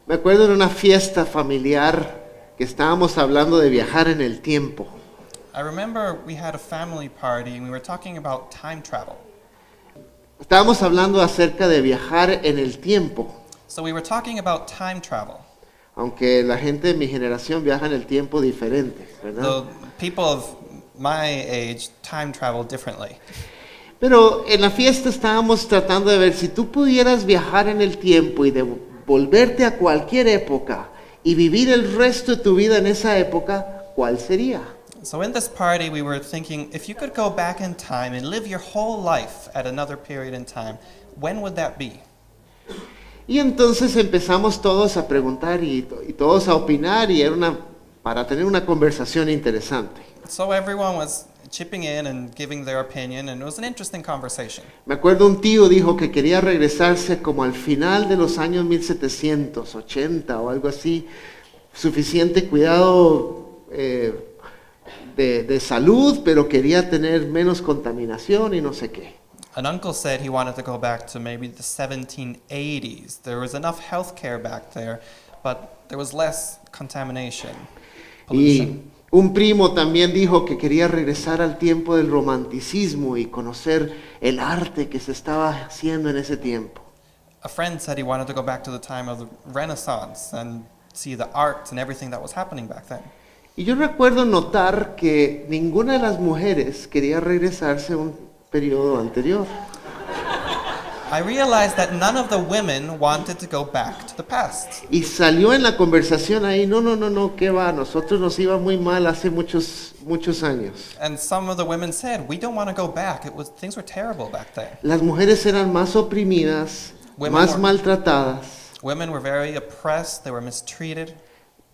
Me acuerdo de una fiesta familiar que estábamos hablando de viajar en el tiempo. I remember we had a family party and we were talking about time travel. Estábamos hablando acerca de viajar en el tiempo, So we were talking about time travel. aunque la gente de mi generación viaja en el tiempo diferente, ¿verdad? The people of my age time travel differently. Pero en la fiesta estábamos tratando de ver si tú pudieras viajar en el tiempo y volverte a cualquier época y vivir el resto de tu vida en esa época, ¿cuál sería? So in this party we were thinking, if you could go back in time and live your whole life at another period in time, when would that be? Y entonces empezamos todos a preguntar y todos a opinar y era para tener una conversación interesante. So everyone was chipping in and giving their opinion, and it was an interesting conversation. Me acuerdo un tío dijo que quería regresarse como al final de los años 1780 o algo así, suficiente cuidado de salud, pero quería tener menos contaminación y no sé qué. An uncle said he wanted to go back to maybe the 1780s. There was enough healthcare back there, but there was less contamination, pollution. Y un primo también dijo que quería regresar al tiempo del romanticismo y conocer el arte que se estaba haciendo en ese tiempo. A friend said he wanted to go back to the time of the Renaissance and see the art and everything that was happening back then. Y yo recuerdo notar que ninguna de las mujeres quería regresarse a un periodo anterior. I realized that none of the women wanted to go back to the past. Y salió en la conversación ahí, no, ¿qué va? Nosotros nos iba muy mal hace muchos años. And some of the women said, we don't want to go back. Things were terrible back then. Las mujeres eran más oprimidas, más maltratadas, Women were very oppressed, they were mistreated,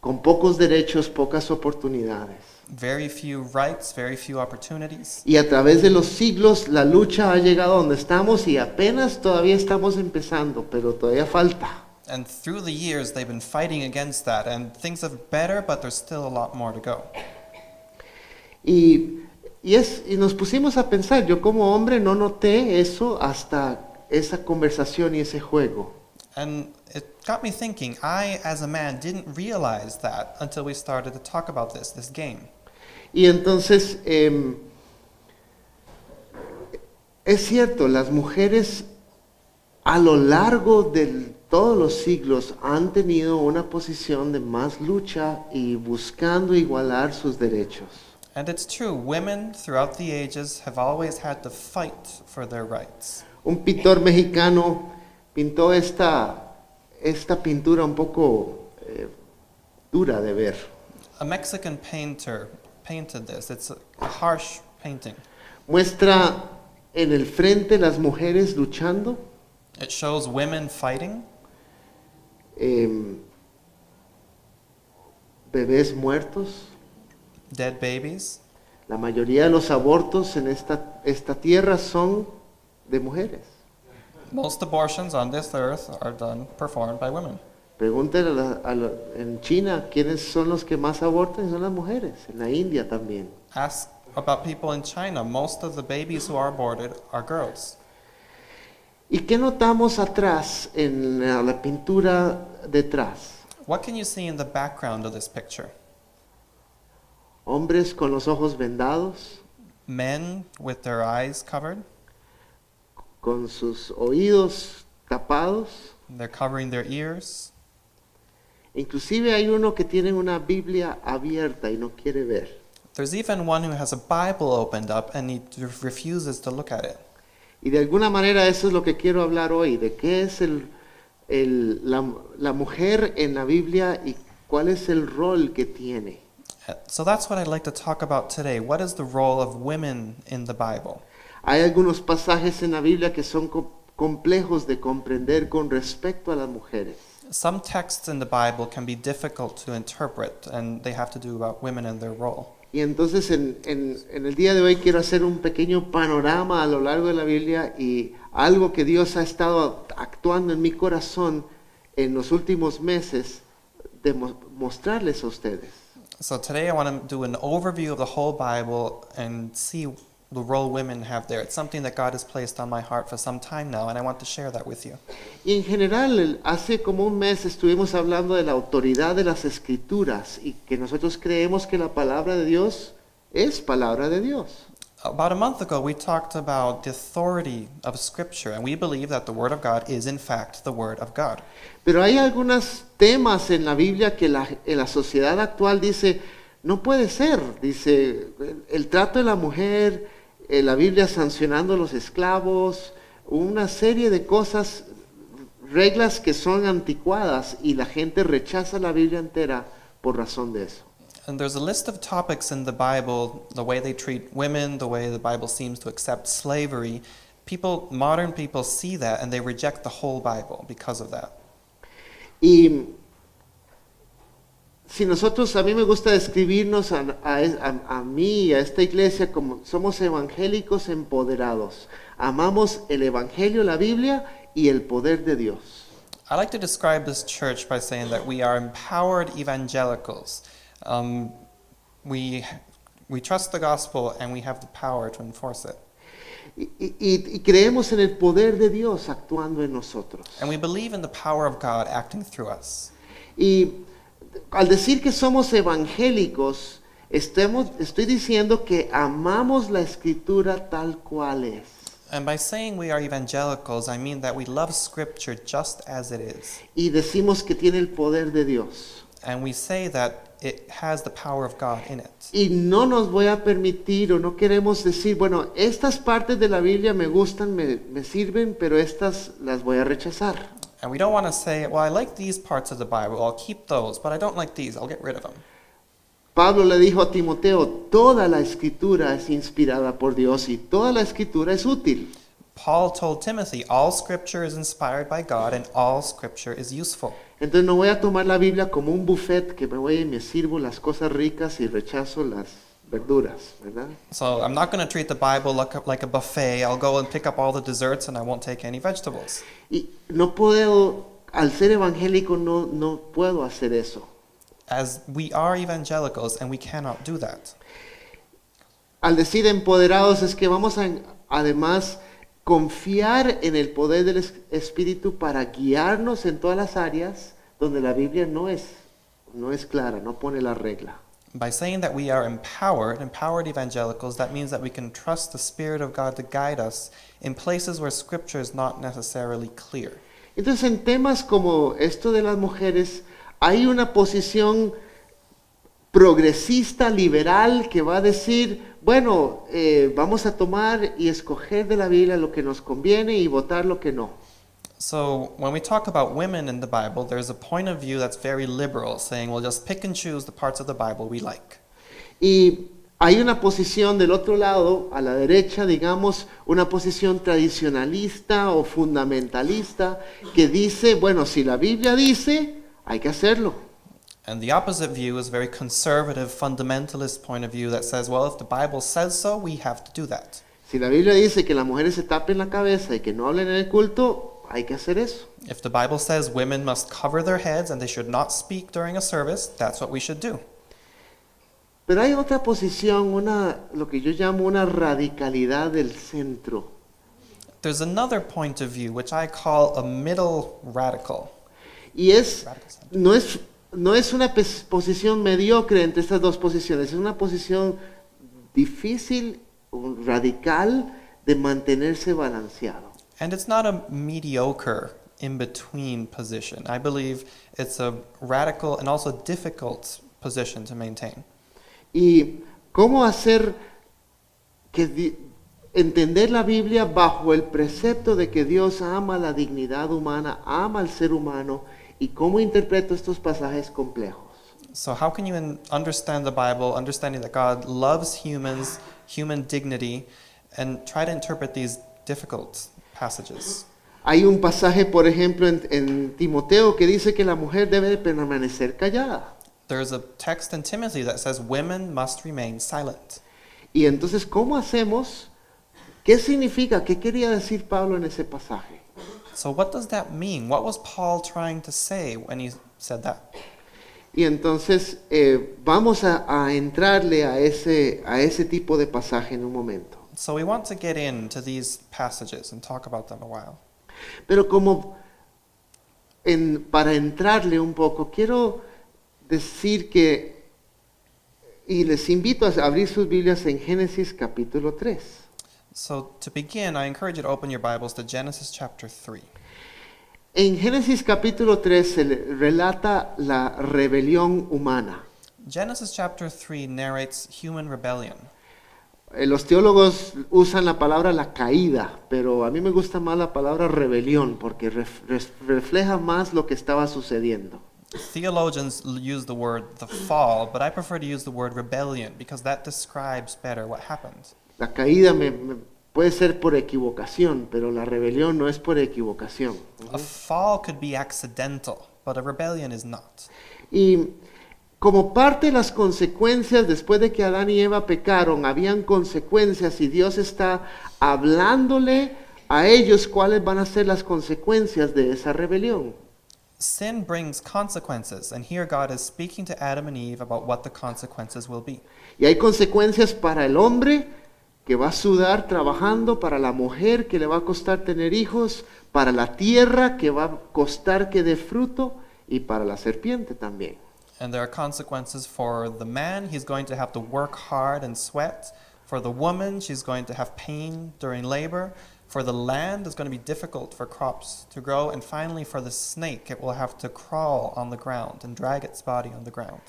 con pocos derechos, pocas oportunidades. very few rights, very few opportunities. Y a través de los siglos la lucha ha llegado a donde estamos y apenas todavía estamos empezando, pero todavía falta. And through the years, they've been fighting against that, and things have better, but there's still a lot more to go. Y nos pusimos a pensar, yo como hombre no noté eso hasta esa conversación y ese juego. And it got me thinking, I, as a man, didn't realize that until we started to talk about this game. Y entonces, es cierto, las mujeres a lo largo de todos los siglos han tenido una posición de más lucha y buscando igualar sus derechos. And it's true, women throughout the ages have always had to fight for their rights. Un pintor mexicano pintó esta pintura un poco dura de ver. A Mexican painter painted this. It's a harsh painting. Muestra en el frente las mujeres luchando, It shows women fighting, bebés muertos. dead babies. La mayoría de los abortos en esta tierra son de mujeres. Most abortions on this earth are performed by women. Pregúntenle en China quiénes son los que más abortan, son las mujeres. En la India también. Ask about people in China. Most of the babies who are aborted are girls. ¿Y qué notamos atrás en la pintura detrás? What can you see in the background of this picture? Hombres con los ojos vendados, Men with their eyes covered. con sus oídos tapados. They're covering their ears. Inclusive hay uno que tiene una Biblia abierta y no quiere ver. There's even one who has a Bible opened up and he refuses to look at it. Y de alguna manera eso es lo que quiero hablar hoy, de qué es la mujer en la Biblia y cuál es el rol que tiene. So that's what I'd like to talk about today. What is the role of women in the Bible? Hay algunos pasajes en la Biblia que son complejos de comprender con respecto a las mujeres. Some texts in the Bible can be difficult to interpret, and they have to do about women and their role. Y entonces en el día de hoy quiero hacer un pequeño panorama a lo largo de la Biblia y algo que Dios ha estado actuando en mi corazón en los últimos meses de mostrarles a ustedes. So today I want to do an overview of the whole Bible and see the role women have there. It's something that God has placed on my heart for some time now, and I want to share that with you. Y en general, hace como un mes estuvimos hablando de la autoridad de las escrituras y que nosotros creemos que la palabra de Dios es palabra de Dios. About a month ago, we talked about the authority of Scripture, and we believe that the Word of God is, in fact, the Word of God. Pero hay algunos temas en la Biblia que en la sociedad actual dice, no puede ser. Dice, el trato de la mujer, la Biblia sancionando a los esclavos, una serie de cosas, reglas que son anticuadas y la gente rechaza la Biblia entera por razón de eso. And there's a list of topics in the Bible, the way they treat women, the way the Bible seems to accept slavery. Modern people see that and they reject the whole Bible because of that. Y si nosotros, a mí me gusta describirnos a mí y a esta iglesia como somos evangélicos empoderados. Amamos el Evangelio, la Biblia y el poder de Dios. I like to describe this church by saying that we are empowered evangelicals. We trust the gospel and we have the power to enforce it. Y creemos en el poder de Dios actuando en nosotros. And we believe in the power of God acting through us. Y al decir que somos evangélicos, estoy diciendo que amamos la escritura tal cual es. And by saying we are evangelicals, I mean that we love Scripture just as it is. Y decimos que tiene el poder de Dios. And we say that it has the power of God in it. Y no nos voy a permitir o no queremos decir, bueno, estas partes de la Biblia me gustan, me sirven, pero estas las voy a rechazar. And we don't want to say, well, I like these parts of the Bible, I'll keep those, but I don't like these, I'll get rid of them. Pablo le dijo a Timoteo, toda la escritura es inspirada por Dios y toda la escritura es útil. Paul told Timothy, all Scripture is inspired by God and all Scripture is useful. Entonces no voy a tomar la Biblia como un buffet que me voy y me sirvo las cosas ricas y rechazo las verduras, ¿verdad? So I'm not going to treat the Bible like a buffet. I'll go and pick up all the desserts and I won't take any vegetables. Y no puedo, al ser evangélico, no puedo hacer eso. As we are evangelicals and we cannot do that. Al decir empoderados es que vamos a, además, confiar en el poder del Espíritu para guiarnos en todas las áreas donde la Biblia no es clara, no pone la regla. By saying that we are empowered evangelicals, that means that we can trust the Spirit of God to guide us in places where Scripture is not necessarily clear. Entonces, en temas como esto de las mujeres, hay una posición progresista, liberal, que va a decir, bueno, vamos a tomar y escoger de la Biblia lo que nos conviene y votar lo que no. So when we talk about women in the Bible, there's a point of view that's very liberal, saying we'll just pick and choose the parts of the Bible we like. Y hay una posición del otro lado, a la derecha, digamos, una posición tradicionalista o fundamentalista que dice, bueno, si la Biblia dice, hay que hacerlo. And the opposite view is a very conservative, fundamentalist point of view that says, well, if the Bible says so, we have to do that. Si la Biblia dice que las mujeres se tapen la cabeza y que no hablen en el culto, hay que hacer eso. If the Bible says women must cover their heads and they should not speak during a service, that's what we should do. Pero hay otra posición, lo que yo llamo una radicalidad del centro. There's another point of view, which I call a middle radical. Y Radical no es una posición mediocre entre estas dos posiciones, es una posición difícil, radical, de mantenerse balanceado. And it's not a mediocre in-between position. I believe it's a radical and also difficult position to maintain. Y cómo hacer entender la Biblia bajo el precepto de que Dios ama la dignidad humana, ama al ser humano, y cómo interpreto estos pasajes complejos. So how can you understand the Bible, understanding that God loves humans, human dignity, and try to interpret these difficult passages? Hay un pasaje, por ejemplo, en Timoteo que dice que la mujer debe de permanecer callada. There's a text in Timothy that says women must remain silent. Y entonces, ¿cómo hacemos? ¿Qué significa? ¿Qué quería decir Pablo en ese pasaje? So what does that mean? What was Paul trying to say when he said that? Y entonces vamos a entrarle a ese tipo de pasaje en un momento. So we want to get into these passages and talk about them a while. Pero para entrarle un poco, quiero decir que, y les invito a abrir sus Biblias en Génesis capítulo 3. So to begin, I encourage you to open your Bibles to Genesis chapter 3. En Génesis capítulo 3 se relata la rebelión humana. Genesis chapter 3 narrates human rebellion. Los teólogos usan la palabra la caída, pero a mí me gusta más la palabra rebelión porque refleja más lo que estaba sucediendo. Theologians use the word the fall, but I prefer to use the word rebellion because that describes better what happened. La caída puede ser por equivocación, pero la rebelión no es por equivocación. A fall could be accidental, but a rebellion is not. Y como parte de las consecuencias, después de que Adán y Eva pecaron, habían consecuencias y Dios está hablándole a ellos cuáles van a ser las consecuencias de esa rebelión. Sin brings consequences, and here God is speaking to Adam and Eve about what the consequences will be. Y hay consecuencias para el hombre, que va a sudar trabajando, para la mujer, que le va a costar tener hijos, para la tierra, que va a costar que dé fruto, y para la serpiente también. And there are consequences for the man, he's going to have to work hard and sweat. For the woman, she's going to have pain during labor. For the land, it's going to be difficult for crops to grow. And finally, for the snake, it will have to crawl on the ground and drag its body on the ground.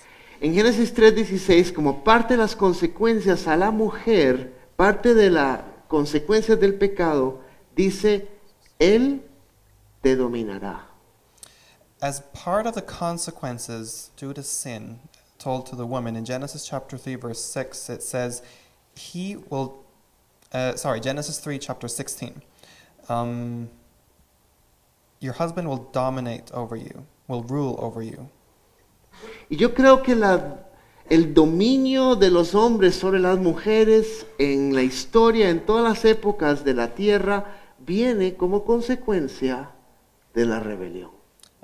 En Génesis 3:16, como parte de las consecuencias a la mujer, parte de las consecuencias del pecado, dice, Él te dominará. As part of the consequences due to sin told to the woman in Genesis chapter 3 verse 6, it says, Genesis 3 chapter 16. Your husband will dominate over you, will rule over you. Y yo creo que el dominio de los hombres sobre las mujeres en la historia, en todas las épocas de la tierra, viene como consecuencia de la rebelión.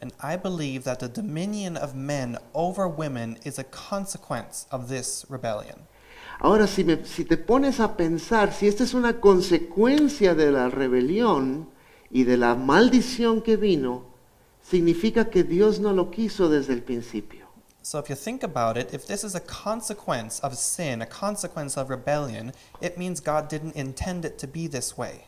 And I believe that the dominion of men over women is a consequence of this rebellion. Ahora, si te pones a pensar, si esta es una consecuencia de la rebelión y de la maldición que vino, significa que Dios no lo quiso desde el principio. So if you think about it, if this is a consequence of sin, a consequence of rebellion, it means God didn't intend it to be this way.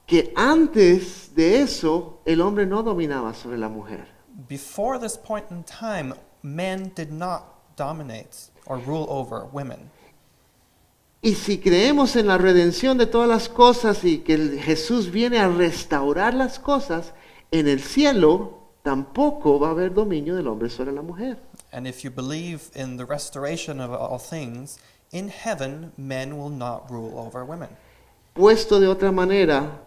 Que antes de eso, el hombre no dominaba sobre la mujer. Before this point in time, men did not dominate or rule over women. Y si creemos en la redención de todas las cosas y que Jesús viene a restaurar las cosas, en el cielo tampoco va a haber dominio del hombre sobre la mujer. And if you believe in the restoration of all things, in heaven men will not rule over women. Puesto de otra manera,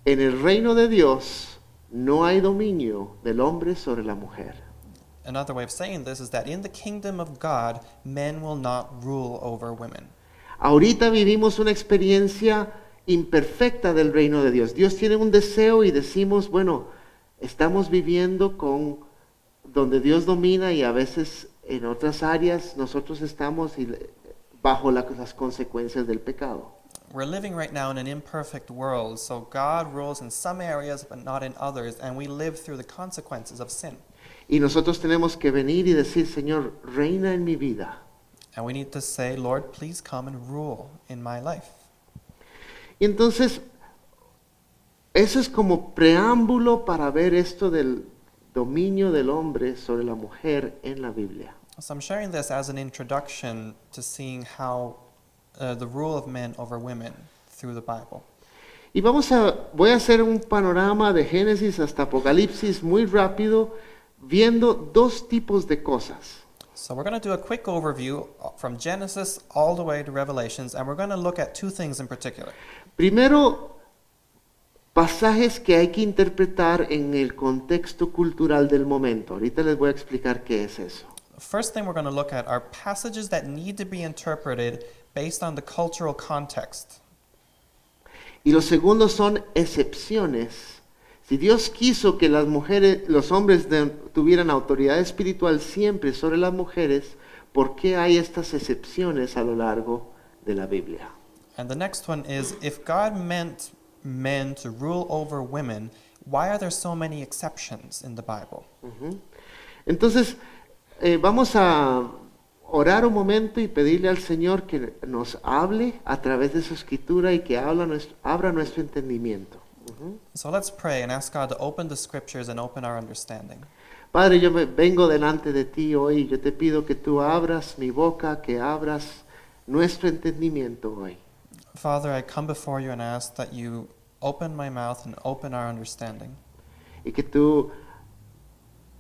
en el reino de Dios no hay dominio del hombre sobre la mujer. Another way of saying this is that in the kingdom of God, men will not rule over women. Ahorita vivimos una experiencia imperfecta del reino de Dios. Dios tiene un deseo y decimos, bueno, estamos viviendo donde Dios domina y a veces en otras áreas nosotros estamos bajo las consecuencias del pecado. We're living right now in an imperfect world, so God rules in some areas but not in others, and we live through the consequences of sin. Y nosotros tenemos que venir y decir, Señor, reina en mi vida. And we need to say, Lord, please come and rule in my life. Y entonces, eso es como preámbulo para ver esto del dominio del hombre sobre la mujer en la Biblia. So I'm sharing this as an introduction to seeing how the rule of men over women through the Bible. Y voy a hacer un panorama de Génesis hasta Apocalipsis muy rápido, viendo dos tipos de cosas. So we're going to do a quick overview from Genesis all the way to Revelations, and we're going to look at two things in particular. Primero, pasajes que hay que interpretar en el contexto cultural del momento. Ahorita les voy a explicar qué es eso. The first thing we're going to look at are passages that need to be interpreted based on the cultural context. Y los segundos son excepciones. Si Dios quiso que los hombres tuvieran autoridad espiritual siempre sobre las mujeres, ¿por qué hay estas excepciones a lo largo de la Biblia. And the next one is, if God meant men to rule over women, why are there so many exceptions in the Bible? Ujú. Entonces, vamos a orar un momento y pedirle al Señor que nos hable a través de su escritura y que abra nuestro entendimiento. Ujú. So let's pray and ask God to open the scriptures and open our understanding. Padre, yo vengo delante de ti hoy, yo te pido que tú abras mi boca, que abras nuestro entendimiento hoy. Father, I come before you and ask that you open my mouth and open our understanding. Y que tu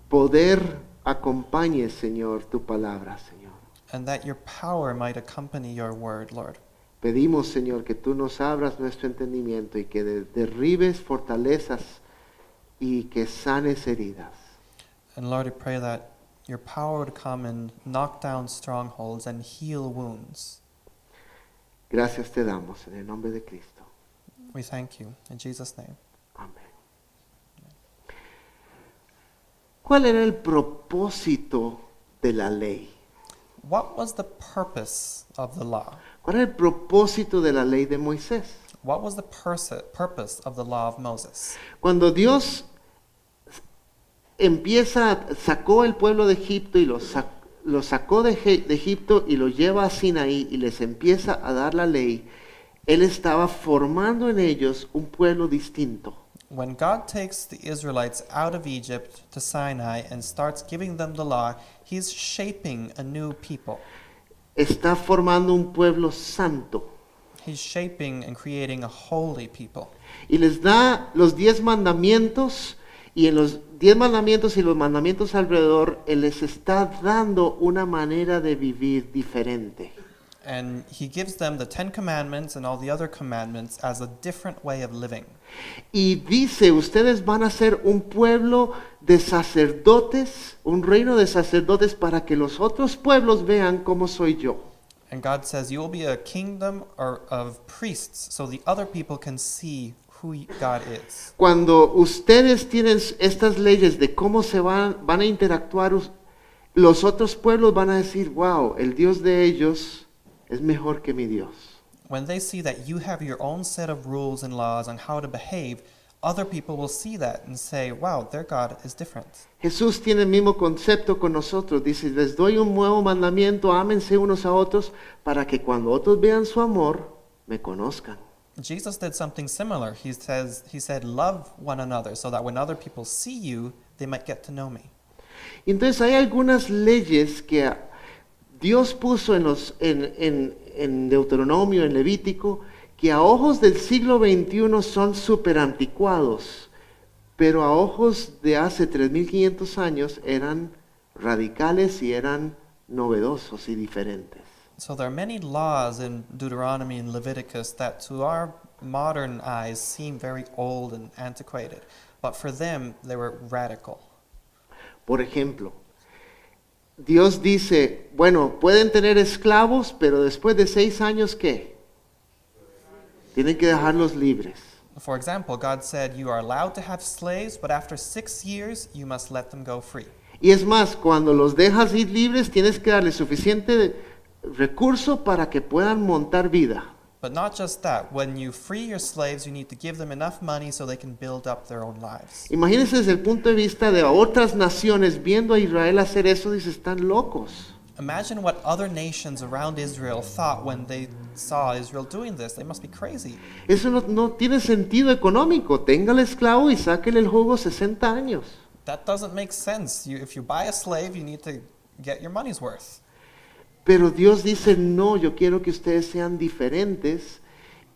poder acompañe, Señor, tu palabra, Señor. And that your power might accompany your word, Lord. Pedimos, Señor, que tú nos abras nuestro entendimiento y que derribes fortalezas y que sanes heridas. And Lord, I pray that your power would come and knock down strongholds and heal wounds. Gracias te damos en el nombre de Cristo. We thank you. In Jesus' name. Amén. ¿Cuál era el propósito de la ley? What was the purpose of the law? ¿Cuál era el propósito de la ley de Moisés? What was the purpose of the law of Moses? Cuando Dios sacó el pueblo de Egipto y los sacó de Egipto y los lleva a Sinaí y les empieza a dar la ley, Él estaba formando en ellos un pueblo distinto. When God takes the Israelites out of Egypt to Sinai and starts giving them the law, he's shaping a new people. Está formando un pueblo santo. He's shaping and creating a holy people. Y les da los 10 mandamientos, y en los 10 mandamientos y los mandamientos alrededor, Él les está dando una manera de vivir diferente. And he gives them the 10 commandments and all the other commandments as a different way of living. Y dice, ustedes van a ser un pueblo de sacerdotes, un reino de sacerdotes para que los otros pueblos vean cómo soy yo. And God says, you will be a kingdom of priests so the other people can see who God is. Cuando ustedes tienen estas leyes de cómo van a interactuar, los otros pueblos van a decir, wow, el Dios de ellos es mejor que mi Dios. When they see that you have your own set of rules and laws on how to behave, other people will see that and say, wow, their God is different. Jesús tiene el mismo concepto con nosotros. Dice, les doy un nuevo mandamiento, ámense unos a otros, para que cuando otros vean su amor, me conozcan. Jesus did something similar. He said, love one another so that when other people see you, they might get to know me. Y entonces hay algunas leyes que Dios puso en Deuteronomio, en Levítico, que a ojos del siglo XXI son súper anticuados, pero a ojos de hace 3.500 años eran radicales y eran novedosos y diferentes. So there are many laws in Deuteronomy and Leviticus that to our modern eyes seem very old and antiquated, but for them they were radical. Por ejemplo, Dios dice, bueno, pueden tener esclavos, pero después de 6 años, ¿qué? Tienen que dejarlos libres. For example, God said you are allowed to have slaves, but after 6 years you must let them go free. Y es más, cuando los dejas ir libres, tienes que darles suficiente recurso para que puedan montar vida. But not just that, when you free your slaves, you need to give them enough money so they can build up their own lives. Imagínense desde el punto de vista de otras naciones viendo a Israel hacer eso, dice, están locos. Imagine what other nations around Israel thought when they saw Israel doing this. They must be crazy. Eso no tiene sentido económico. Tenga el esclavo y sáquele el jugo 60 años. That doesn't make sense. If you buy a slave, you need to get your money's worth. Pero Dios dice, no, yo quiero que ustedes sean diferentes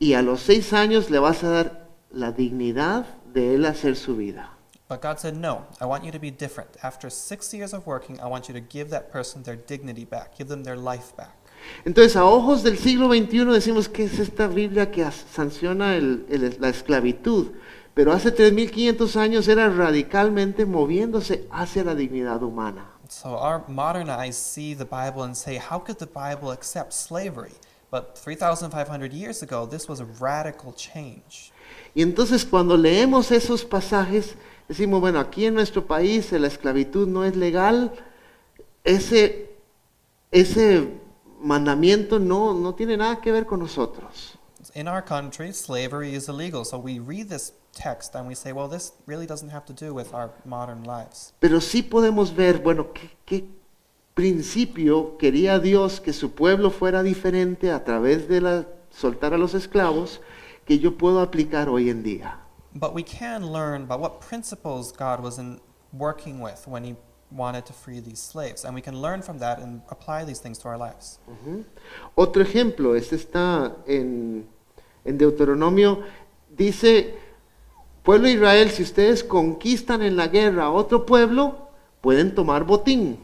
y a los 6 años le vas a dar la dignidad de él hacer su vida. But God said, no, I want you to be different. After 6 years of working, I want you to give that person their dignity back, give them their life back. Entonces, a ojos del siglo XXI decimos, ¿qué es esta Biblia que sanciona la esclavitud? Pero hace 3.500 años era radicalmente moviéndose hacia la dignidad humana. So our modern eyes see the Bible and say, how could the Bible accept slavery? But 3,500 years ago, this was a radical change. Y entonces cuando leemos esos pasajes, decimos, bueno, aquí en nuestro país la esclavitud no es legal. Ese mandamiento no tiene nada que ver con nosotros. In our country, slavery is illegal. So we read this text and we say, well, this really doesn't have to do with our modern lives. Pero sí podemos ver, bueno, qué principio quería Dios que su pueblo fuera diferente a través de soltar a los esclavos, que yo puedo aplicar hoy en día. But we can learn about what principles God was working with when he wanted to free these slaves. And we can learn from that and apply these things to our lives. Ujú. Otro ejemplo, este está en Deuteronomio, dice, pueblo de Israel, si ustedes conquistan en la guerra a otro pueblo, pueden tomar botín.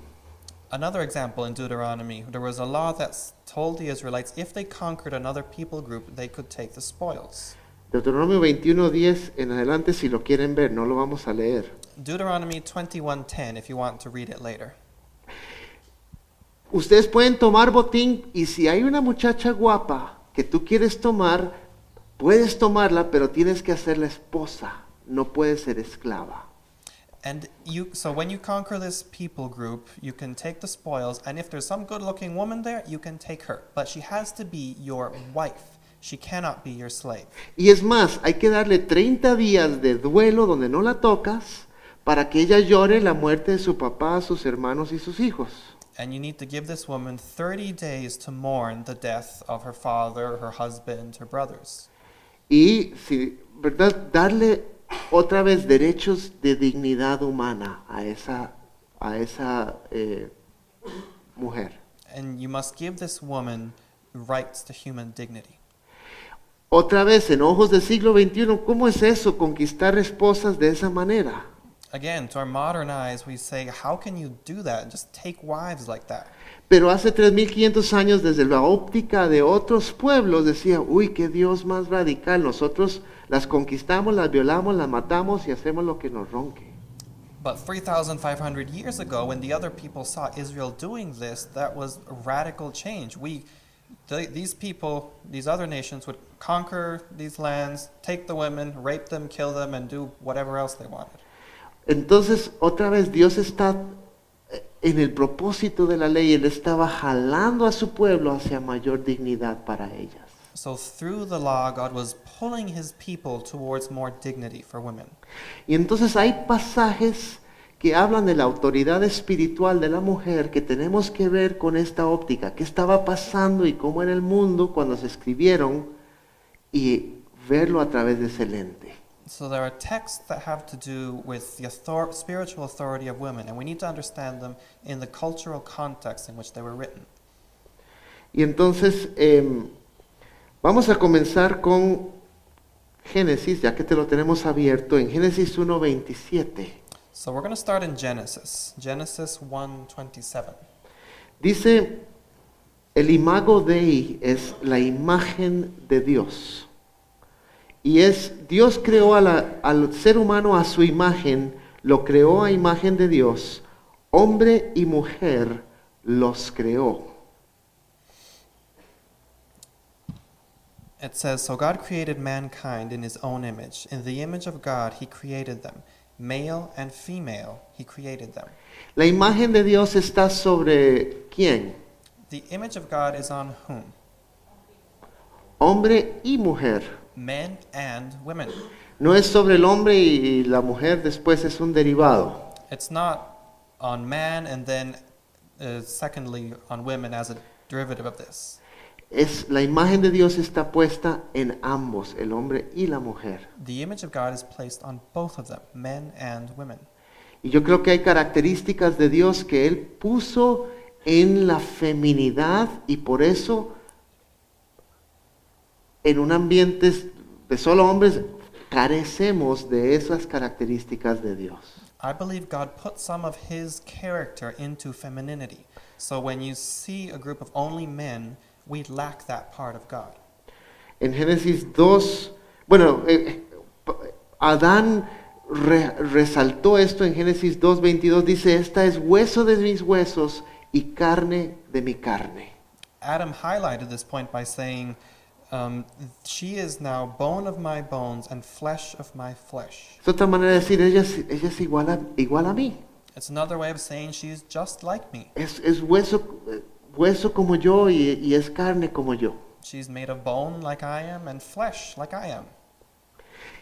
Another example in Deuteronomy, there was a law that told the Israelites if they conquered another people group, they could take the spoils. Deuteronomio 21:10 en adelante, si lo quieren ver, no lo vamos a leer. Deuteronomy 21:10, if you want to read it later. Ustedes pueden tomar botín y si hay una muchacha guapa que tú quieres tomar, puedes tomarla, pero tienes que hacerla esposa, no puedes ser esclava. And so when you conquer this people group, you can take the spoils, and if there's some good-looking woman there, you can take her. But she has to be your wife. She cannot be your slave. Y es más, hay que darle 30 días de duelo donde no la tocas para que ella llore la muerte de su papá, sus hermanos y sus hijos. And you need to give this woman 30 days to mourn the death of her father, her husband, her brothers. Y, ¿verdad? Darle otra vez derechos de dignidad humana a esa mujer. And you must give this woman rights to human dignity. Otra vez, en ojos del siglo XXI, ¿cómo es eso, conquistar esposas de esa manera? Again, to our modern eyes, we say, how can you do that? Just take wives like that. Pero hace 3.500 años, desde la óptica de otros pueblos, decía, uy, qué Dios más radical. Nosotros las conquistamos, las violamos, las matamos y hacemos lo que nos ronque. But 3,500 years ago, when the other people saw Israel doing this, that was a radical change. These people, these other nations would conquer these lands, take the women, rape them, kill them, and do whatever else they wanted. Entonces, otra vez, Dios está en el propósito de la ley. Él estaba jalando a su pueblo hacia mayor dignidad para ellas. So through the law, God was pulling his people towards more dignity for women. Y entonces hay pasajes que hablan de la autoridad espiritual de la mujer que tenemos que ver con esta óptica. ¿Qué estaba pasando y cómo era el mundo cuando se escribieron? Y verlo a través de ese lente. So there are texts that have to do with the spiritual authority of women, and we need to understand them in the cultural context in which they were written. Y entonces vamos a comenzar con Génesis, ya que te lo tenemos abierto, en Génesis 1:27. So we're going to start in Genesis 1:27. Dice, el imago Dei es la imagen de Dios. Y Dios creó al ser humano a su imagen, lo creó a imagen de Dios, hombre y mujer los creó. It says, so God created mankind in his own image. In the image of God he created them. Male and female he created them. La imagen de Dios está sobre ¿quién? The image of God is on whom? Hombre y mujer. Men and women. No es sobre el hombre y la mujer, después es un derivado. It's not on man and then secondly on women as a derivative of this. La imagen de Dios está puesta en ambos, el hombre y la mujer. The image of God is placed on both of them, men and women. Y yo creo que hay características de Dios que Él puso en la feminidad y por eso en un ambiente de solo hombres carecemos de esas características de Dios. I believe God put some of his character into femininity. So when you see a group of only men, we lack that part of God. En Génesis 2, bueno, Adán resaltó esto en Génesis 2:22, dice, esta es hueso de mis huesos y carne de mi carne. Adam highlighted this point by saying, she is now bone of my bones and flesh of my flesh. Es otra manera de decir, ella es igual a mí. It's another way of saying she is just like me. Es hueso hueso como yo y es carne como yo. She's made of bone like I am and flesh like I am.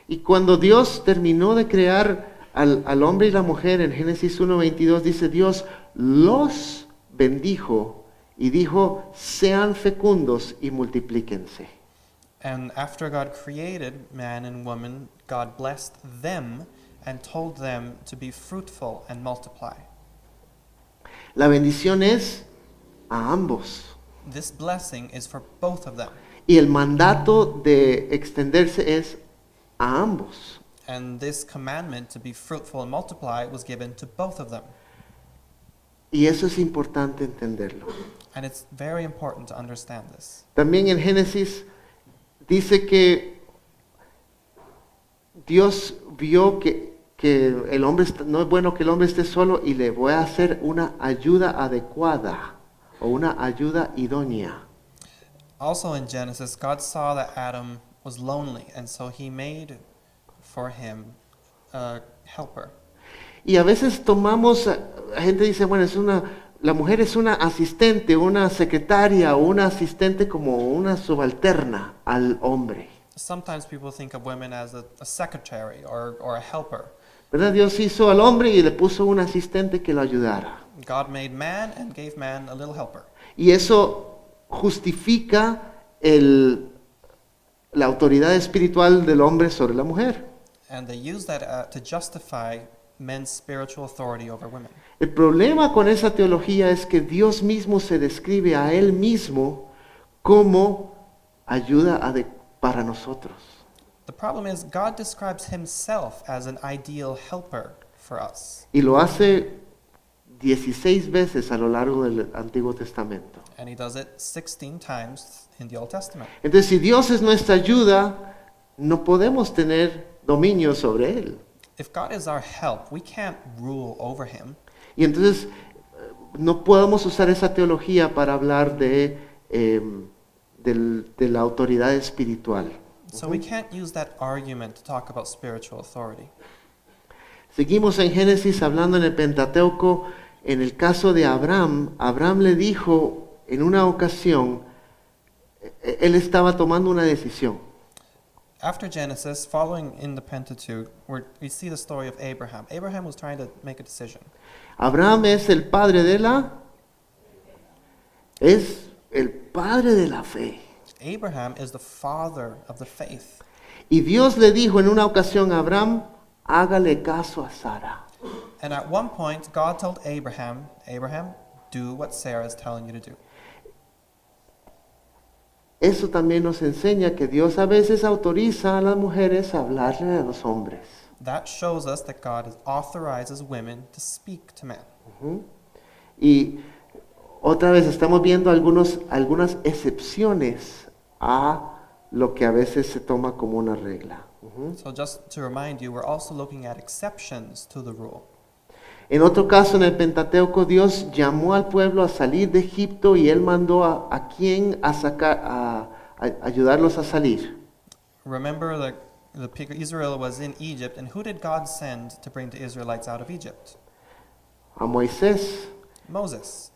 Y cuando Dios terminó de crear al hombre y la mujer en Génesis 1:22 dice Dios los bendijo y dijo sean fecundos y multiplíquense. And after God created man and woman, God blessed them and told them to be fruitful and multiply. La bendición es a ambos. This blessing is for both of them. Y el mandato de extenderse es a ambos. And this commandment to be fruitful and multiply was given to both of them. Y eso es importante entenderlo. And it's very important to understand this. También en Génesis dice que Dios vio que el hombre no es bueno que el hombre esté solo y le voy a hacer una ayuda adecuada o una ayuda idónea. Also in Genesis, God saw that Adam was lonely, and so he made for him a helper. Y a veces tomamos, la gente dice, bueno, la mujer es una asistente, una secretaria o una asistente como una subalterna al hombre. Sometimes people think of women as a secretary or a helper. ¿Verdad? Dios hizo al hombre y le puso un asistente que lo ayudara. God made man and gave man a little helper. Y eso justifica la autoridad espiritual del hombre sobre la mujer. And they use that to justify men's spiritual authority over women. El problema con esa teología es que Dios mismo se describe a Él mismo como ayuda para nosotros. The problem is God describes himself as an ideal helper for us. Y lo hace 16 veces a lo largo del Antiguo Testamento. And he does it 16 times in the Old Testament. Entonces, si Dios es nuestra ayuda, no podemos tener dominio sobre Él. If God is our help, we can't rule over him. Y entonces, no podemos usar esa teología para hablar de la autoridad espiritual. So we can't use that argument to talk about spiritual authority. Seguimos en Génesis hablando en el Pentateuco. En el caso de Abraham, Abraham le dijo en una ocasión, él estaba tomando una decisión. After Genesis, following in the Pentateuch, we see the story of Abraham. Abraham was trying to make a decision. Abraham es el padre de la fe. Abraham is the father of the faith. Y Dios le dijo en una ocasión a Abraham, hágale caso a Sara. And at one point, God told Abraham, do what Sarah is telling you to do. Eso también nos enseña que Dios a veces autoriza a las mujeres a hablarle a los hombres. That shows us that God authorizes women to speak to men. Y otra vez estamos viendo algunas excepciones a lo que a veces se toma como una regla. So just to remind you, we're also looking at exceptions to the rule. En otro caso, en el Pentateuco, Dios llamó al pueblo a salir de Egipto y Él mandó a ayudarlos a salir. Remember that Israel was in Egypt, and who did God send to bring the Israelites out of Egypt? A Moisés. Moses.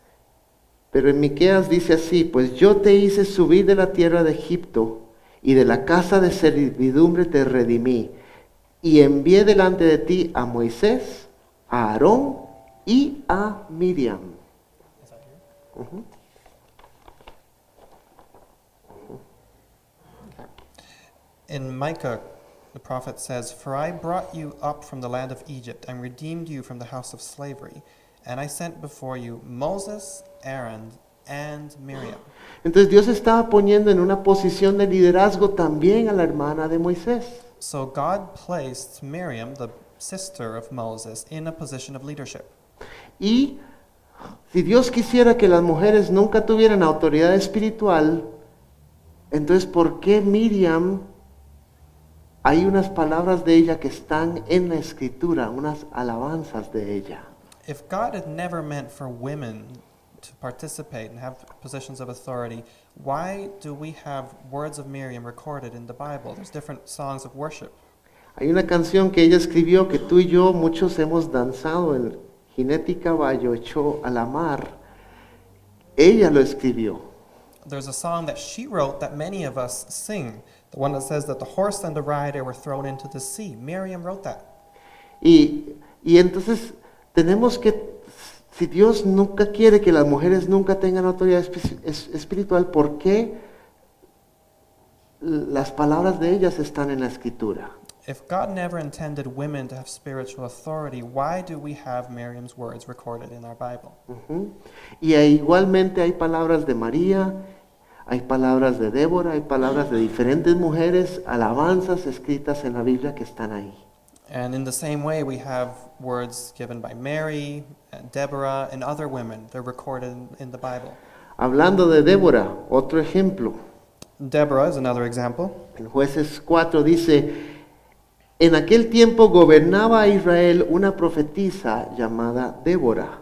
Pero en Miqueas dice así, pues yo te hice subir de la tierra de Egipto y de la casa de servidumbre te redimí y envié delante de ti a Moisés, a Aarón y a Miriam. In Micah, the prophet says, "For I brought you up from the land of Egypt and redeemed you from the house of slavery, and I sent before you Moses, Aaron, and Miriam." Entonces Dios estaba poniendo en una posición de liderazgo también a la hermana de Moisés. So God placed Miriam, the sister of Moses, in a position of leadership. Y si Dios quisiera que las mujeres nunca tuvieran autoridad espiritual, entonces ¿por qué Miriam? Hay unas palabras de ella que están en la escritura, unas alabanzas de ella. If God had never meant for women to participate and have positions of authority, why do we have words of Miriam recorded in the Bible? There's different songs of worship. Hay una canción que ella escribió que tú y yo muchos hemos danzado, el jinete y caballo echó a la mar. ella lo escribió. There's a song that she wrote that many of us sing. The one that says that the horse and the rider were thrown into the sea. Miriam wrote that. Y entonces tenemos que, si Dios nunca quiere que las mujeres nunca tengan autoridad espiritual, ¿por qué las palabras de ellas están en la escritura? If God never intended women to have spiritual authority, why do we have Miriam's words recorded in our Bible? Ujú. Y igualmente hay palabras de María, hay palabras de Débora, hay palabras de diferentes mujeres, alabanzas escritas en la Biblia que están ahí. And in the same way, we have words given by Mary, and Deborah, and other women. They're recorded in the Bible. Hablando de Débora, otro ejemplo. Deborah is another example. En Jueces 4 dice, en aquel tiempo gobernaba a Israel una profetisa llamada Débora.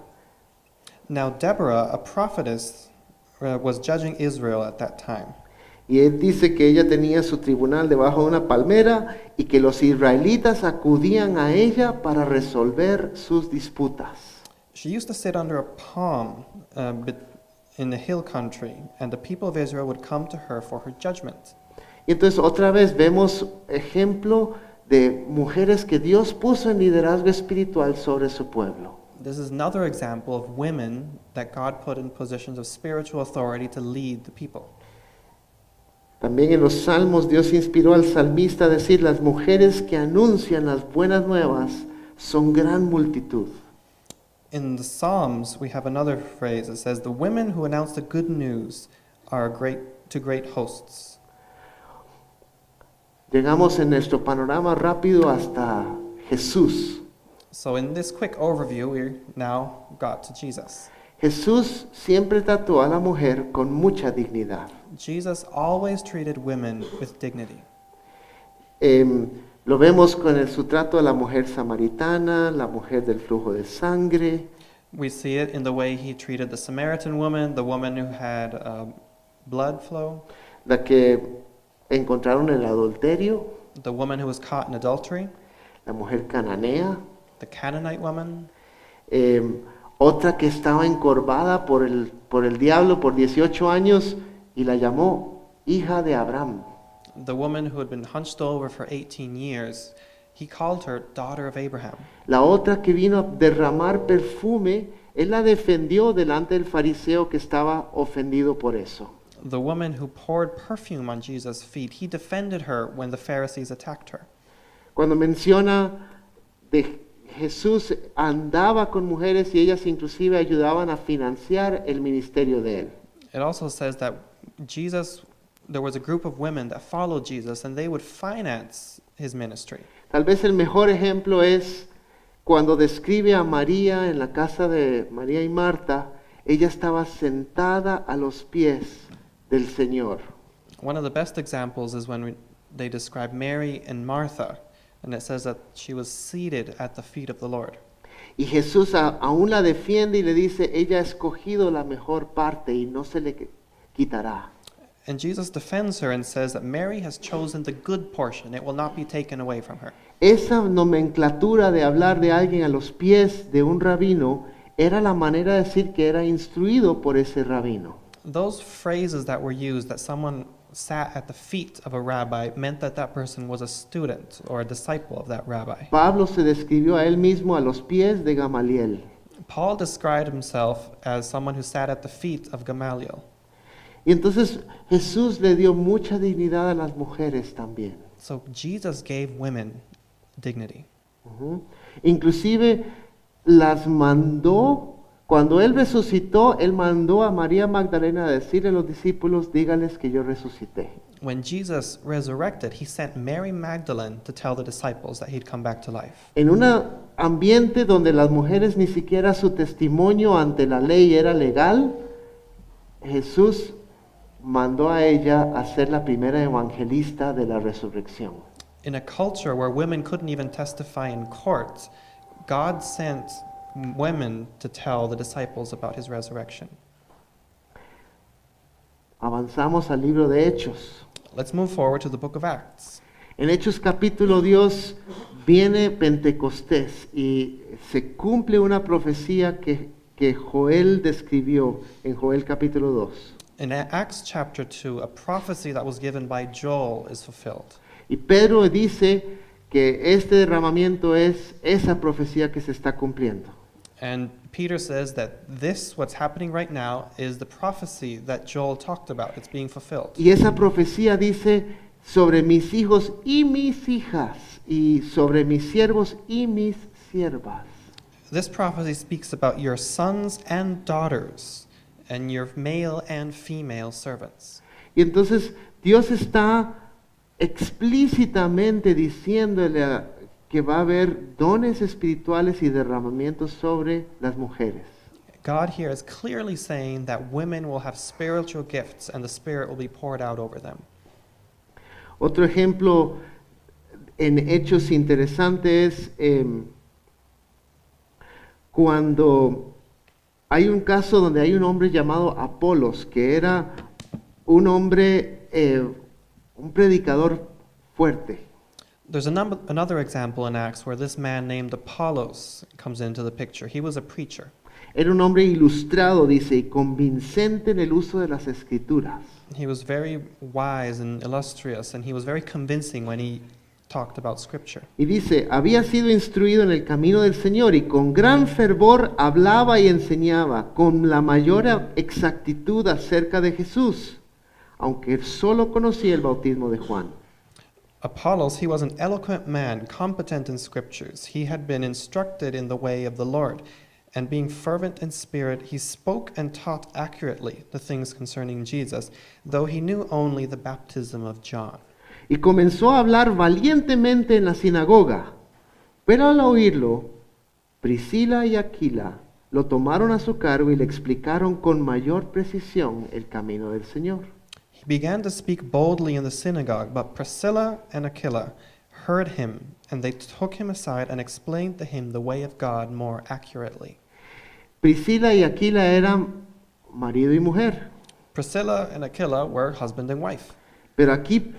Now Deborah, a prophetess, was judging Israel at that time. Y él dice que ella tenía su tribunal debajo de una palmera y que los israelitas acudían a ella para resolver sus disputas. She used to sit under a palm in the hill country, and the people of Israel would come to her for her judgment. Y entonces otra vez vemos ejemplo de mujeres que Dios puso en liderazgo espiritual sobre su pueblo. This is another example of women that God put in positions of spiritual authority to lead the people. También en los salmos Dios inspiró al salmista a decir, las mujeres que anuncian las buenas nuevas son gran multitud. In the Psalms, we have another phrase that says, the women who announce the good news are great hosts. Llegamos en nuestro panorama rápido hasta Jesús. So in this quick overview, we now got to Jesus. Jesús siempre trató a la mujer con mucha dignidad. Jesus always treated women with dignity. Lo vemos con su trato a la mujer samaritana, la mujer del flujo de sangre. We see it in the way he treated the Samaritan woman, the woman who had blood flow, La que encontraron en el adulterio, the woman who was caught in adultery, la mujer cananea, the Canaanite woman, otra que estaba encorvada por el diablo por 18 años y la llamó hija de Abraham. the woman who had been hunched over for 18 years. He called her daughter of Abraham. La otra que vino a derramar perfume, él la defendió delante del fariseo que estaba ofendido por eso. The woman who poured perfume on Jesus' feet, he defended her when the Pharisees attacked her. Cuando menciona de Jesús andaba con mujeres y ellas inclusive ayudaban a financiar el ministerio de él. It also says that there was a group of women that followed Jesus and they would finance his ministry. Tal vez el mejor ejemplo es cuando describe a María en la casa de María y Marta, ella estaba sentada a los pies del Señor. One of the best examples is when they describe Mary and Martha, and it says that she was seated at the feet of the Lord. Y Jesús aún la defiende y le dice, ella ha escogido la mejor parte y no se le quitará. And Jesus defends her and says that Mary has chosen the good portion. It will not be taken away from her. Esa nomenclatura de hablar de alguien a los pies de un rabino era la manera de decir que era instruido por ese rabino. Those phrases that were used, that someone sat at the feet of a rabbi, meant that that person was a student or a disciple of that rabbi. Pablo se describió a él mismo a los pies de Gamaliel. Paul described himself as someone who sat at the feet of Gamaliel. Y entonces Jesús le dio mucha dignidad a las mujeres también. So Jesus gave women dignity. Inclusive las mandó, cuando él resucitó, él mandó a María Magdalena a decirle a los discípulos, dígales que yo resucité. When Jesus resurrected, he sent Mary Magdalene to tell the disciples that he'd come back to life. En un ambiente donde las mujeres ni siquiera su testimonio ante la ley era legal, Jesús mandó a ella a ser la primera evangelista de la resurrección. In a culture where women couldn't even testify in court, God sent women to tell the disciples about his resurrection. Avanzamos al libro de Hechos. Let's move forward to the book of Acts. En Hechos capítulo 2 viene Pentecostés y se cumple una profecía que que Joel describió en Joel capítulo 2. In Acts chapter 2, a prophecy that was given by Joel is fulfilled. Y Pedro dice que este derramamiento es esa profecía que se está cumpliendo. And Peter says that this, what's happening right now, is the prophecy that Joel talked about. It's being fulfilled. Y esa profecía dice sobre mis hijos y mis hijas, y sobre mis siervos y mis siervas. This prophecy speaks about your sons and daughters, and your male and female servants. Y entonces Dios está explícitamente diciéndole que va a haber dones espirituales y derramamientos sobre las mujeres. God here is clearly saying that women will have spiritual gifts and the Spirit will be poured out over them. Otro ejemplo en hechos interesante es cuando hay un caso donde hay un hombre llamado Apolos, que era un hombre, un predicador fuerte. There's another example in Acts where this man named Apollos comes into the picture. He was a preacher. Era un hombre ilustrado, dice, y convincente en el uso de las escrituras. He was very wise and illustrious, and he was very convincing when he talked about Scripture. Y dice, había sido instruido en el camino del Señor y con gran fervor hablaba y enseñaba con la mayor exactitud acerca de Jesús, aunque solo conocía el bautismo de Juan. Apollos, he was an eloquent man, competent in Scriptures. He had been instructed in the way of the Lord, and being fervent in spirit, he spoke and taught accurately the things concerning Jesus, though he knew only the baptism of John. Y comenzó a hablar valientemente en la sinagoga. Pero al oírlo, Priscila y Aquila lo tomaron a su cargo y le explicaron con mayor precisión el camino del Señor. He began to speak boldly in the synagogue, but Priscilla and Aquila heard him, and they took him aside and explained to him the way of God more accurately. Priscila y Aquila eran marido y mujer. Priscilla and Aquila were husband and wife. Pero aquí,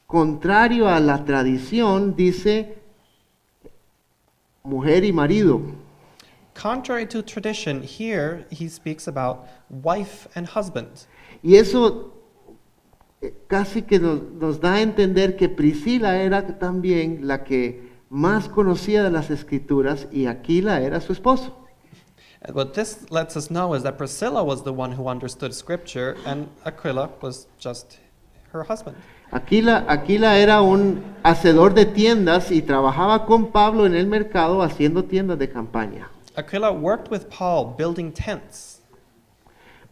contrario a la tradición, dice mujer y marido. Contrary to tradition, here he speaks about wife and husband. Y eso casi que nos da a entender que Priscila era también la que más conocía de las escrituras y Aquila era su esposo. What this lets us know is that Priscilla was the one who understood Scripture, and Aquila was just her husband. Aquila era un hacedor de tiendas y trabajaba con Pablo en el mercado haciendo tiendas de campaña. Aquila worked with Paul building tents.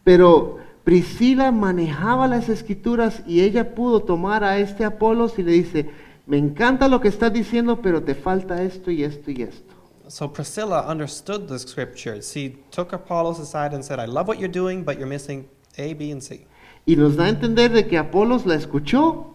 Pero Priscila manejaba las escrituras y ella pudo tomar a este Apolos y le dice, me encanta lo que estás diciendo, pero te falta esto y esto y esto. So Priscilla understood the Scriptures. She took Apollos aside and said, I love what you're doing, but you're missing A, B, and C. Y nos da a entender de que Apolos la escuchó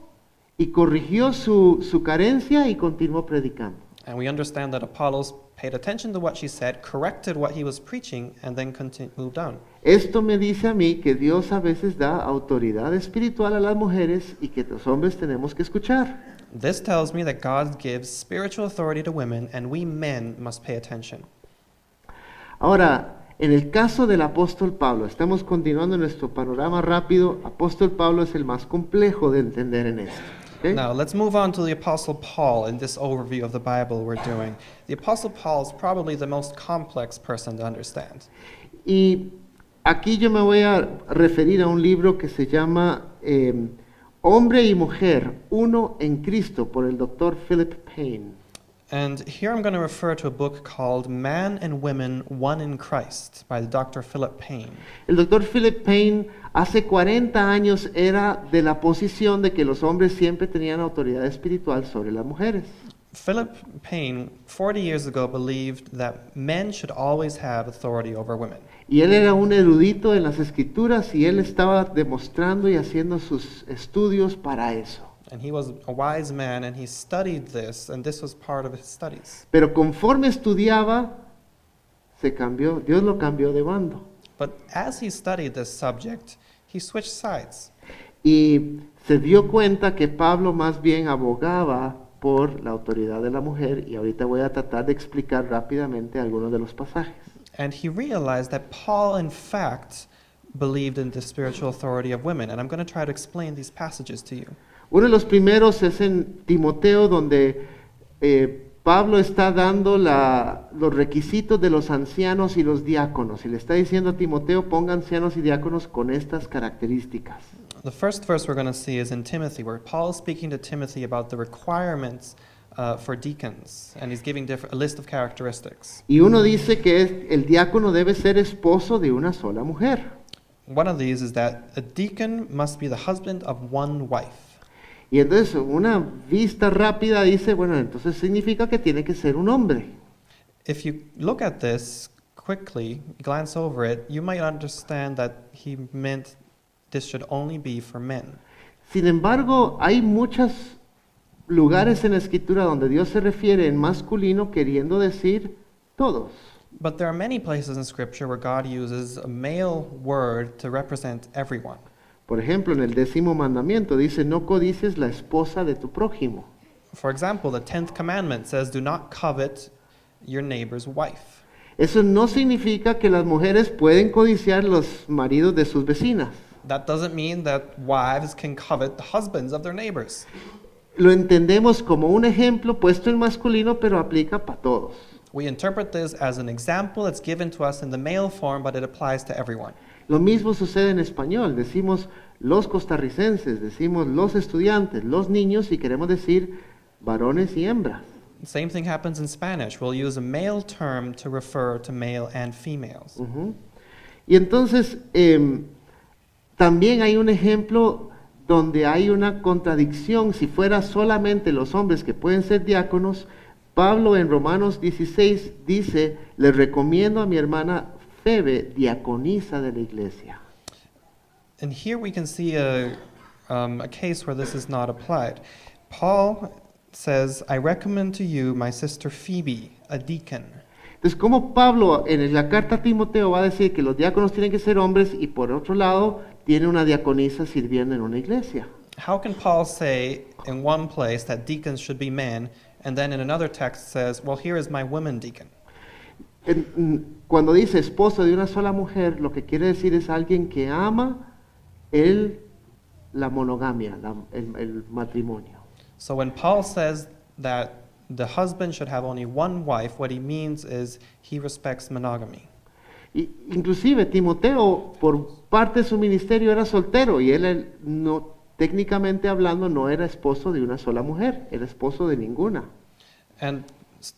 y corrigió su carencia y continuó predicando. And we understand that Apollos paid attention to what she said, corrected what he was preaching, and then moved on. Esto me dice a mí que Dios a veces da autoridad espiritual a las mujeres y que los hombres tenemos que escuchar. This tells me that God gives spiritual authority to women, and we men must pay attention. Ahora, en el caso del apóstol Pablo, estamos continuando nuestro panorama rápido. Apóstol Pablo es el más complejo de entender en esto. ¿Okay? Now, let's move on to the Apostle Paul in this overview of the Bible we're doing. The Apostle Paul is probably the most complex person to understand. Y aquí yo me voy a referir a un libro que se llama Hombre y Mujer, uno en Cristo, por el Dr. Philip Payne. And here I'm going to refer to a book called Man and Women, One in Christ by Dr. Philip Payne. El Dr. Philip Payne hace 40 años era de la posición de que los hombres siempre tenían autoridad espiritual sobre las mujeres. Philip Payne, 40 years ago, believed that men should always have authority over women. Y él era un erudito en las escrituras y él estaba demostrando y haciendo sus estudios para eso. And he was a wise man, and he studied this, and this was part of his studies. Pero conforme estudiaba, Dios lo cambió de bando. But as he studied this subject, he switched sides. Y se dio cuenta que Pablo más bien abogaba por la autoridad de la mujer, y ahorita voy a tratar de explicar rápidamente algunos de los pasajes. And he realized that Paul, in fact, believed in the spiritual authority of women. And I'm going to try to explain these passages to you. Uno de los primeros es en Timoteo, donde Pablo está dando los requisitos de los ancianos y los diáconos. Y le está diciendo a Timoteo, ponga ancianos y diáconos con estas características. The first verse we're going to see is in Timothy, where Paul is speaking to Timothy about the requirements for deacons, and he's giving a list of characteristics. Y uno dice que el diácono debe ser esposo de una sola mujer. One of these is that a deacon must be the husband of one wife. Y entonces una vista rápida dice, bueno, entonces significa que tiene que ser un hombre. If you look at this quickly, glance over it, you might understand that he meant this should only be for men. Sin embargo, hay muchos lugares en la Escritura donde Dios se refiere en masculino queriendo decir todos. But there are many places in Scripture where God uses a male word to represent everyone. Por ejemplo, en el 10º mandamiento dice, no codicies la esposa de tu prójimo. For example, the 10th commandment says, do not covet your neighbor's wife. Eso no significa que las mujeres pueden codiciar los maridos de sus vecinas. That doesn't mean that wives can covet the husbands of their neighbors. Lo entendemos como un ejemplo puesto en masculino, pero aplica para todos. We interpret this as an example that's given to us in the male form, but it applies to everyone. Lo mismo sucede en español. Decimos los costarricenses, decimos los estudiantes, los niños y queremos decir varones y hembras. The same thing happens in Spanish. We'll use a male term to refer to male and females. Ujú. Y entonces también hay un ejemplo donde hay una contradicción. Si fuera solamente los hombres que pueden ser diáconos, Pablo en Romanos 16 dice, les recomiendo a mi hermana Febe, diaconisa de la iglesia. And here we can see a case where this is not applied. Paul says, I recommend to you my sister Phoebe, a deacon. Entonces, como Pablo en la carta a Timoteo va a decir que los diáconos tienen que ser hombres y por otro lado tiene una diaconisa sirviendo en una iglesia? How can Paul say in one place that deacons should be men, and then in another text says, well, here is my woman deacon? Cuando dice esposo de una sola mujer, lo que quiere decir es alguien que ama la monogamia, el matrimonio. So when Paul says that the husband should have only one wife, what he means is he respects monogamy. Inclusive Timoteo, por parte de su ministerio, era soltero y él no, técnicamente hablando, no era esposo de una sola mujer, era esposo de ninguna. And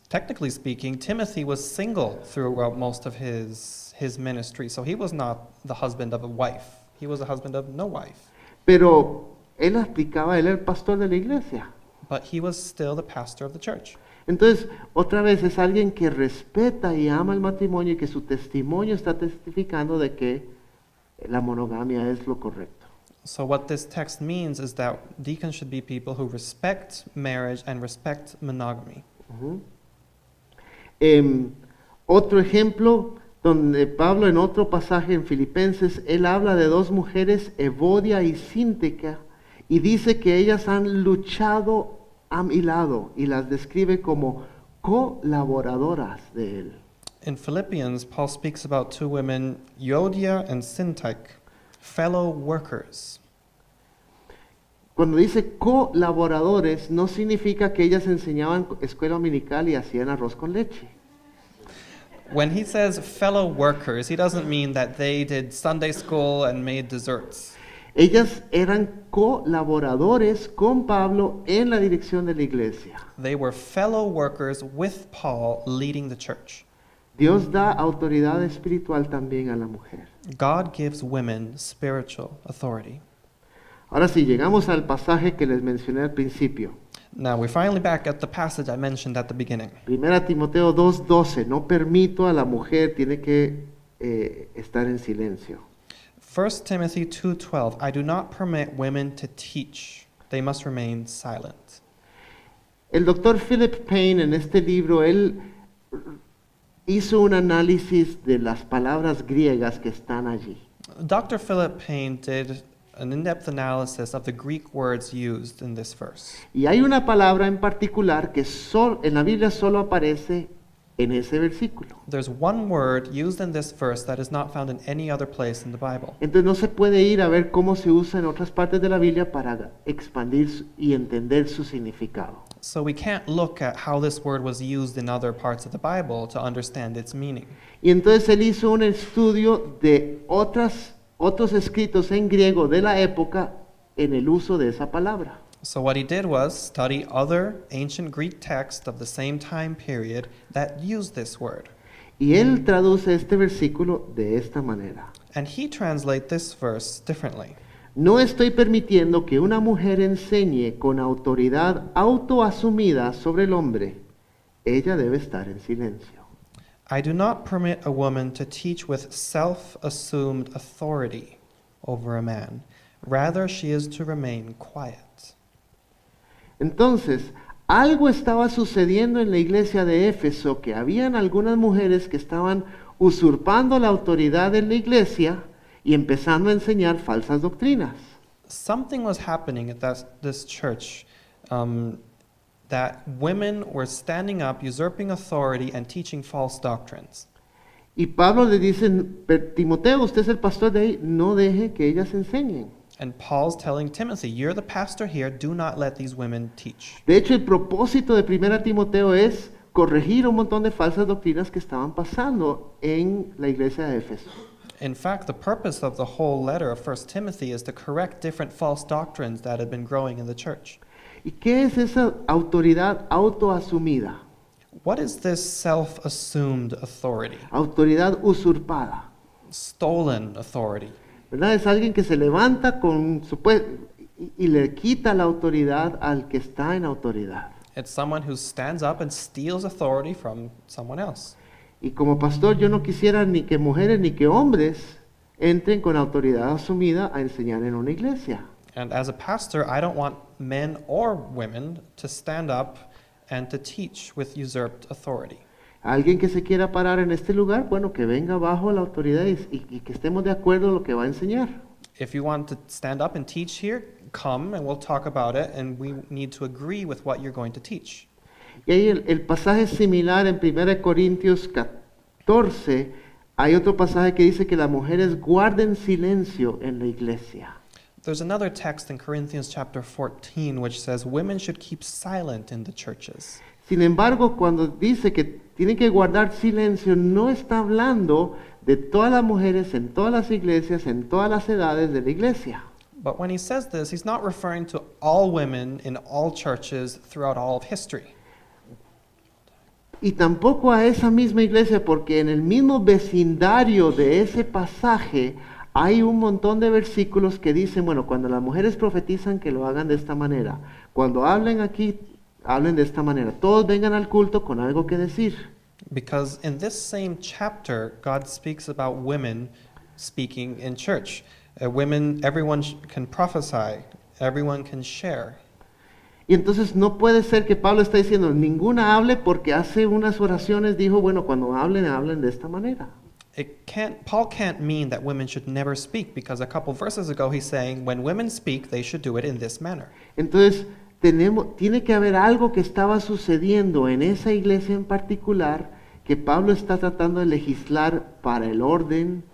technically speaking, Timothy was single throughout most of his ministry, so he was not the husband of a wife. He was the husband of no wife. Pero él aplicaba, él era el pastor de la iglesia. But he was still the pastor of the church. Entonces, otra vez es alguien que respeta y ama el matrimonio y que su testimonio está testificando de que la monogamia es lo correcto. So what this text means is that deacons should be people who respect marriage and respect monogamy. Uh-huh. Otro ejemplo donde Pablo en otro pasaje en Filipenses, él habla de dos mujeres, Evodia y Síntica, y dice que ellas han luchado a mi lado y las describe como colaboradoras de él. In Philippians, Paul speaks about two women, Euodia and Syntyche, fellow workers. Cuando dice colaboradores, no significa que ellas enseñaban escuela dominical y hacían arroz con leche. When he says fellow workers, he doesn't mean that they did Sunday school and made desserts. Ellas eran colaboradores con Pablo en la dirección de la iglesia. They were fellow workers with Paul leading the church. Dios da autoridad espiritual también a la mujer. God gives women spiritual authority. Ahora sí, llegamos al pasaje que les mencioné al principio. Now we're finally back at the passage I mentioned at the beginning. Primera Timoteo 2:12, no permito a la mujer, tiene que estar en silencio. 1 Timothy 2:12, I do not permit women to teach. They must remain silent. El doctor Philip Payne en este libro, él hizo un análisis de las palabras griegas que están allí. Dr. Philip Payne did an in-depth analysis of the Greek words used in this verse. Y hay una palabra en particular que en la Biblia solo aparece en ese versículo. There's one word used in this verse that is not found in any other place in the Bible. Entonces no se puede ir a ver cómo se usa en otras partes de la Biblia para expandir y entender su significado. So we can't look at how this word was used in other parts of the Bible to understand its meaning. Y entonces él hizo un estudio de otros escritos en griego de la época en el uso de esa palabra. So what he did was study other ancient Greek texts of the same time period that used this word. Y él traduce este versículo de esta manera. And he translates this verse differently. No estoy permitiendo que una mujer enseñe con autoridad autoasumida sobre el hombre. Ella debe estar en silencio. I do not permit a woman to teach with self-assumed authority over a man. Rather, she is to remain quiet. Entonces, algo estaba sucediendo en la iglesia de Éfeso, que habían algunas mujeres que estaban usurpando la autoridad en la iglesia y empezando a enseñar falsas doctrinas. Something was happening at this church that women were standing up, usurping authority, and teaching false doctrines. Y Pablo le dice, Timoteo, usted es el pastor de ahí, no deje que ellas enseñen. And Paul's telling Timothy, you're the pastor here, do not let these women teach. De hecho, el propósito de 1 Timoteo es corregir un montón de falsas doctrinas que estaban pasando en la iglesia de Éfeso. In fact, the purpose of the whole letter of 1 Timothy is to correct different false doctrines that had been growing in the church. ¿Y qué es esa autoridad autoasumida? What is this self-assumed authority? Autoridad usurpada. Stolen authority. ¿Verdad? Es alguien que se levanta y le quita la autoridad al que está en autoridad. It's someone who stands up and steals authority from someone else. Y como pastor yo no quisiera ni que mujeres ni que hombres entren con autoridad asumida a enseñar en una iglesia. And as a pastor, I don't want men or women to stand up and to teach with usurped authority. Alguien que se quiera parar en este lugar, bueno, que venga bajo la autoridad y que estemos de acuerdo en lo que va a enseñar. If you want to stand up and teach here, come and we'll talk about it, and we need to agree with what you're going to teach. Y ahí el pasaje similar en 1 Corintios 14, hay otro pasaje que dice que las mujeres guarden silencio en la iglesia. There's another text in Corinthians chapter 14 which says women should keep silent in the churches. Sin embargo, cuando dice que tienen que guardar silencio, no está hablando de todas las mujeres en todas las iglesias, en todas las edades de la iglesia. But when he says this, he's not referring to all women in all churches throughout all of history. Y tampoco a esa misma iglesia, porque en el mismo vecindario de ese pasaje hay un montón de versículos que dicen, bueno, cuando las mujeres profetizan que lo hagan de esta manera, cuando hablen aquí, hablen de esta manera, todos vengan al culto con algo que decir. Because in this same chapter, God speaks about women speaking in church. Women, everyone can prophesy, everyone can share. Y entonces no puede ser que Pablo está diciendo, ninguna hable, porque hace unas oraciones dijo, bueno, cuando hablen, hablen de esta manera. Paul can't mean that women should never speak, because a couple verses ago he's saying when women speak, they should do it in this manner. Entonces, tiene que haber algo que estaba sucediendo en esa iglesia en particular que Pablo está tratando de legislar para el orden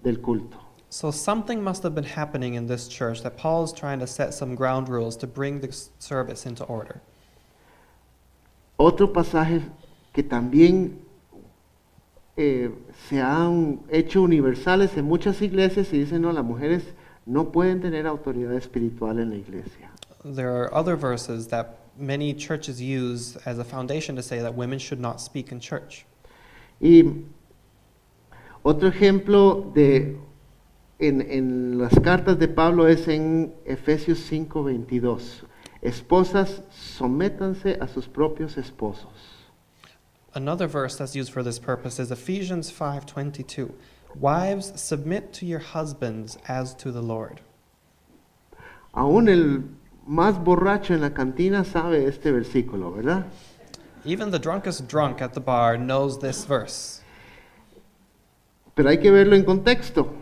del culto. So something must have been happening in this church that Paul is trying to set some ground rules to bring the service into order. Otro pasaje que también se han hecho universales en muchas iglesias y dicen, no, las mujeres no pueden tener autoridad espiritual en la iglesia. There are other verses that many churches use as a foundation to say that women should not speak in church. Y otro ejemplo en las cartas de Pablo es en Efesios 5:22. Esposas, sométanse a sus propios esposos. Another verse that's used for this purpose is Ephesians 5:22. Wives, submit to your husbands as to the Lord. Aún el más borracho en la cantina sabe este versículo, ¿verdad? Even the drunkest drunk at the bar knows this verse. Pero hay que verlo en contexto.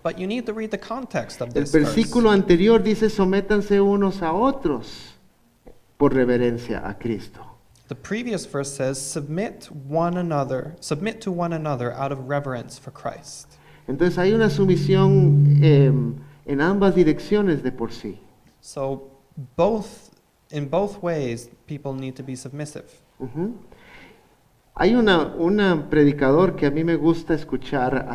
But you need to read the context of El this verse. versículo anterior dice, sométanse unos a otros por reverencia a Cristo. The previous verse says, submit to one another out of reverence for Christ. Entonces hay una sumisión en ambas direcciones de por sí. So in both ways, people need to be submissive. Ujú. Hay una predicador que a mí me gusta escuchar,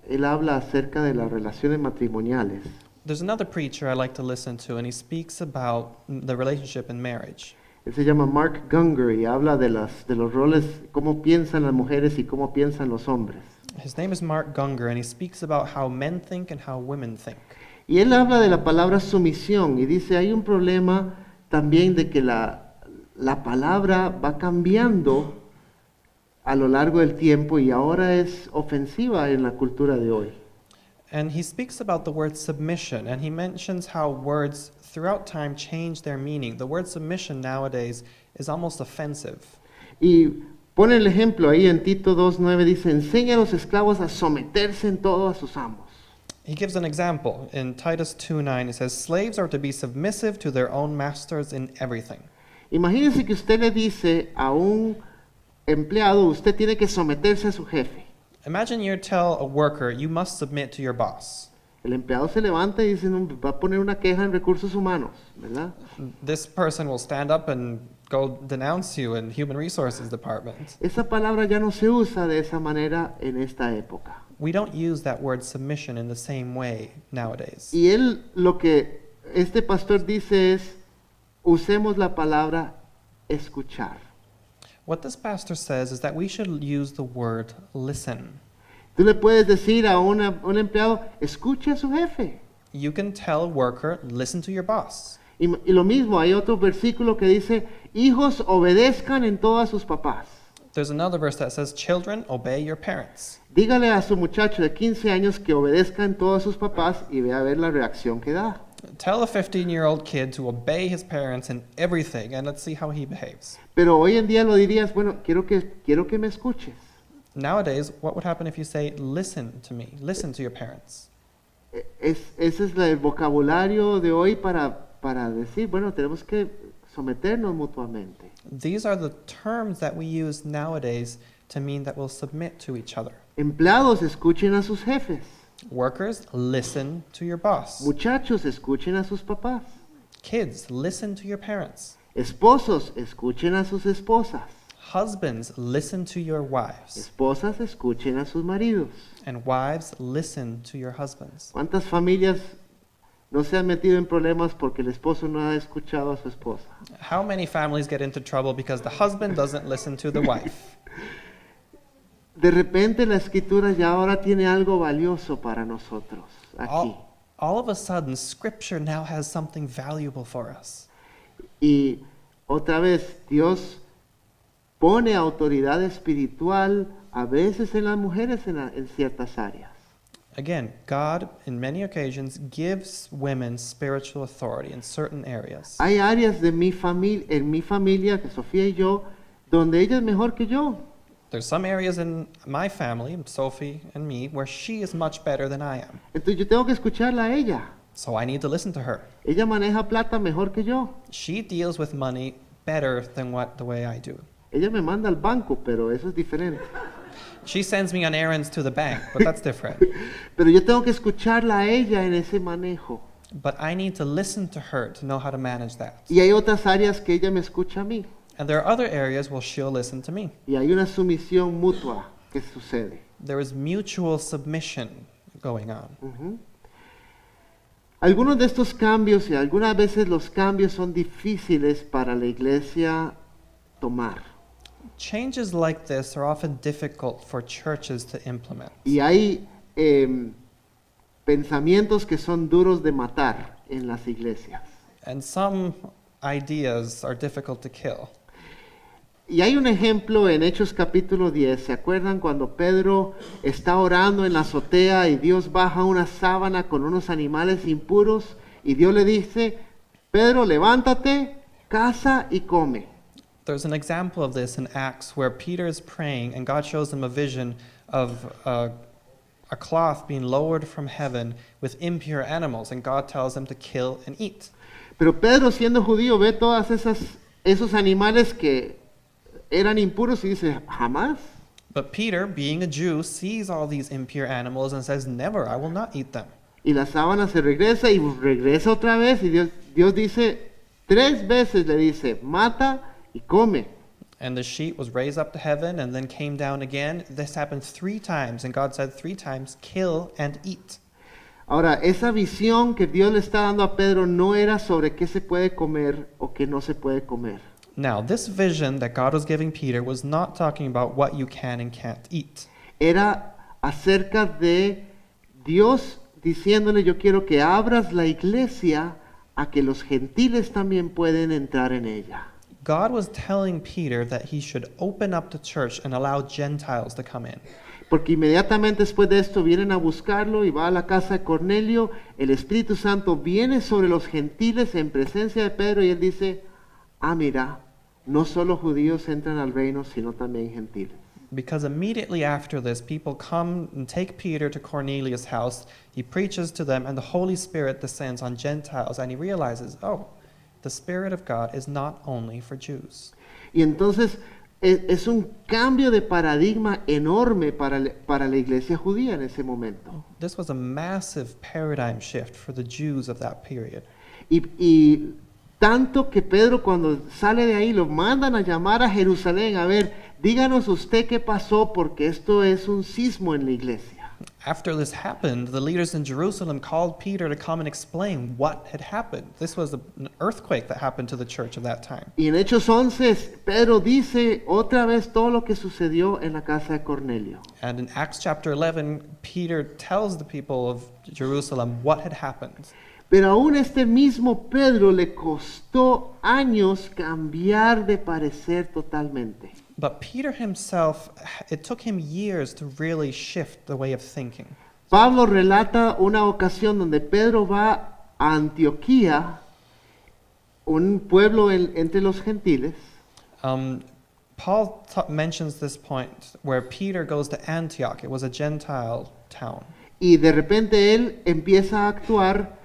él habla acerca de las relaciones matrimoniales. There's another preacher I like to listen to, and he speaks about the relationship in marriage. Él se llama Mark Gungor y habla de los roles, cómo piensan las mujeres y cómo piensan los hombres. His name is Mark Gungor, and he speaks about how men think and how women think. Y él habla de la palabra sumisión y dice, hay un problema también de que la palabra va cambiando a lo largo del tiempo y ahora es ofensiva en la cultura de hoy. And he speaks about the word submission, and he mentions how words throughout time change their meaning. The word submission nowadays is almost offensive. Y pone el ejemplo ahí en Tito 2:9, dice, enseña a los esclavos a someterse en todo a sus amos. He gives an example. In Titus 2:9, it says, slaves are to be submissive to their own masters in everything. Imagínense que usted le dice a un empleado, usted tiene que someterse a su jefe. Imagine you tell a worker, you must submit to your boss. El empleado se levanta y dice, "No, va a poner una queja en recursos humanos, ¿verdad?" This person will stand up and go denounce you in Human Resources Department. Esa palabra ya no se usa de esa manera en esta época. We don't use that word submission in the same way nowadays. Y él, lo que este pastor dice es, usemos la palabra escuchar. What this pastor says is that we should use the word listen. Tú le puedes decir a un empleado, escuche a su jefe. You can tell a worker, listen to your boss. Y lo mismo, hay otro versículo que dice, hijos obedezcan en todo a sus papás. There's another verse that says, children, obey your parents. Dígale a su muchacho de 15 años que obedezca en todo a sus papás y ve a ver la reacción que da. Tell a 15-year-old kid to obey his parents in everything, and let's see how he behaves. Pero hoy en día lo dirías, bueno, quiero que me escuches. Nowadays, what would happen if you say, listen to me, listen to your parents? Ese es el vocabulario de hoy para decir, bueno, tenemos que someternos mutuamente. These are the terms that we use nowadays to mean that we'll submit to each other. Empleados, escuchen a sus jefes. Workers, listen to your boss. Muchachos, escuchen a sus papás. Kids, listen to your parents. Esposos, escuchen a sus esposas. Husbands, listen to your wives. Esposas, escuchen a sus maridos. And wives, listen to your husbands. ¿Cuántas familias no se han metido en problemas porque el esposo no ha escuchado a su esposa? How many families get into trouble because the husband doesn't listen to the wife? De repente la escritura ya ahora tiene algo valioso para nosotros aquí. All of a sudden, Scripture now has something valuable for us. Y otra vez, Dios pone autoridad espiritual a veces en las mujeres en ciertas áreas. Again, God, in many occasions, gives women spiritual authority in certain areas. Hay áreas de en mi familia, que Sofía y yo, donde ella es mejor que yo. There's some areas in my family, Sophie and me, where she is much better than I am. Entonces yo tengo que escucharla a ella. So I need to listen to her. Ella maneja plata mejor que yo. She deals with money better than the way I do. Ella me manda al banco, pero eso es diferente. She sends me on errands to the bank, but that's different. Pero yo tengo que escucharla a ella en ese manejo. But I need to listen to her to know how to manage that. Y hay otras áreas que ella me escucha a mí. And there are other areas where she'll listen to me. Y hay una sumisión mutua que sucede. There is mutual submission going on. Uh-huh. Algunos de estos cambios, y algunas veces los cambios son difíciles para la iglesia tomar. Changes like this are often difficult for churches to implement. Y hay pensamientos que son duros de matar en las iglesias. And some ideas are difficult to kill. Y hay un ejemplo en Hechos capítulo 10. ¿Se acuerdan cuando Pedro está orando en la azotea y Dios baja una sábana con unos animales impuros y Dios le dice, Pedro, levántate, caza y come? There's an example of this in Acts where Peter is praying and God shows him a vision of a cloth being lowered from heaven with impure animals, and God tells him to kill and eat. Pero Pedro, siendo judío, ve todas esos animales que eran impuros y dice, jamás. But Peter, being a Jew, sees all these impure animals and says, never, I will not eat them. Y la sábana se regresa y regresa otra vez y Dios dice, 3 veces le dice, mata y come. And the sheet was raised up to heaven and then came down again. This happened 3 times, and God said 3 times, kill and eat. Ahora, esa visión que Dios le está dando a Pedro no era sobre qué se puede comer o qué no se puede comer. Now, this vision that God was giving Peter was not talking about what you can and can't eat. Era acerca de Dios diciéndole, yo quiero que abras la iglesia a que los gentiles también pueden entrar en ella. God was telling Peter that he should open up the church and allow Gentiles to come in. Porque inmediatamente después de esto vienen a buscarlo y va a la casa de Cornelio, el Espíritu Santo viene sobre los gentiles en presencia de Pedro y él dice, mira, no solo judíos entran al reino, sino también gentiles. Because immediately after this, people come and take Peter to Cornelius' house. He preaches to them, and the Holy Spirit descends on Gentiles, and he realizes, the Spirit of God is not only for Jews. Y entonces es un cambio de paradigma enorme para la iglesia judía en ese momento. This was a massive paradigm shift for the Jews of that period. Y tanto que Pedro cuando sale de ahí lo mandan a llamar a Jerusalén, a ver, díganos usted qué pasó porque esto es un sismo en la iglesia. After this happened, the leaders in Jerusalem called Peter to come and explain what had happened. This was an earthquake that happened to the church of that time. Y en Hechos 11, Pedro dice otra vez todo lo que sucedió en la casa de Cornelio. And in Acts chapter 11, Peter tells the people of Jerusalem what had happened. Pero aún este mismo Pedro le costó años cambiar de parecer totalmente. But Peter himself, it took him years to really shift the way of thinking. Pablo relata una ocasión donde Pedro va a Antioquía, un pueblo entre los gentiles, Paul mentions this point where Peter goes to Antioch. It was a Gentile town. y de repente él empieza a actuar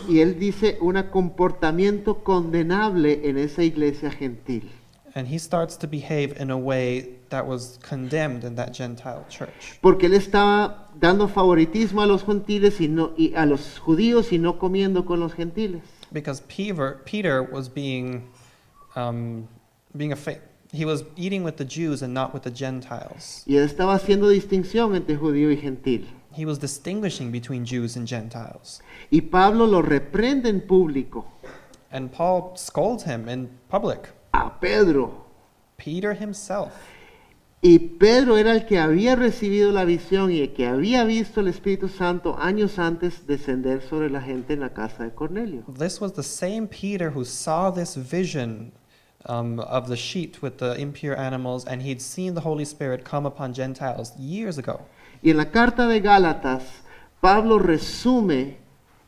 y él dice un comportamiento condenable en esa iglesia gentil. And he starts to behave in a way that was condemned in that Gentile church. Porque él estaba dando favoritismo a los gentiles y a los judíos y no comiendo con los gentiles. Because Peter was he was eating with the Jews and not with the Gentiles. Y él estaba haciendo distinción entre judío y gentil. He was distinguishing between Jews and Gentiles. Y Pablo lo reprende en público. And Paul scolds him in public. A Pedro. Peter himself. Y Pedro era el que había recibido la visión y el que había visto el Espíritu Santo años antes descender sobre la gente en la casa de Cornelio. This was the same Peter who saw this vision of the sheet with the impure animals, and he'd seen the Holy Spirit come upon Gentiles years ago. Y en la carta de Gálatas, Pablo resume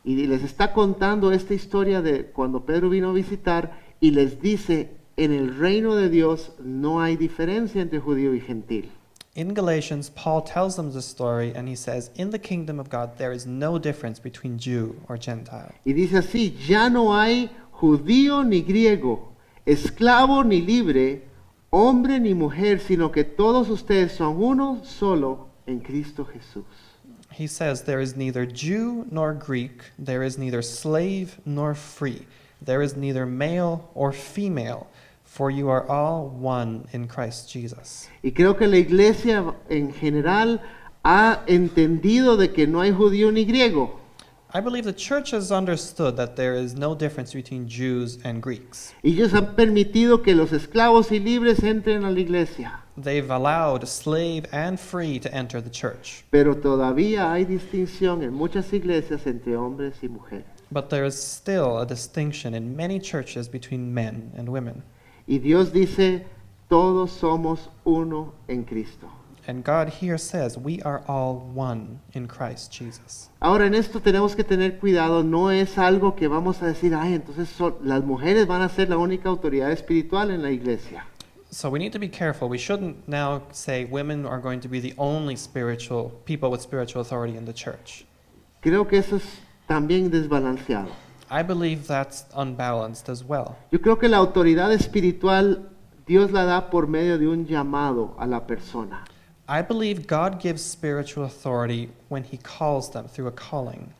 y les está contando esta historia de cuando Pedro vino a visitar y les dice, en el reino de Dios no hay diferencia entre judío y gentil. In Galatians, Paul tells them the story, and he says, in the kingdom of God, there is no difference between Jew or Gentile. Y dice así, ya no hay judío ni griego, esclavo ni libre, hombre ni mujer, sino que todos ustedes son uno solo en Cristo Jesús. He says, there is neither Jew nor Greek, there is neither slave nor free, there is neither male or female, for you are all one in Christ Jesus. Y creo que la iglesia en general ha entendido de que no hay judío ni griego. I believe the church has understood that there is no difference between Jews and Greeks. Y ellos han permitido que los esclavos y libres entren a la iglesia. They've allowed slave and free to enter the church. Pero todavía hay distinción en muchas iglesias entre hombres y mujeres. But there is still a distinction in many churches between men and women. Y Dios dice, todos somos uno en Cristo. And God here says, we are all one in Christ Jesus. Ahora en esto tenemos que tener cuidado, no es algo que vamos a decir, entonces las mujeres van a ser la única autoridad espiritual en la iglesia. So we need to be careful. We shouldn't now say women are going to be the only spiritual people with spiritual authority in the church. Creo que eso es también desbalanceado. I believe that's unbalanced as well. Yo creo que la autoridad espiritual Dios la da por medio de un llamado a la persona. I believe God gives spiritual authority when He calls them through a calling.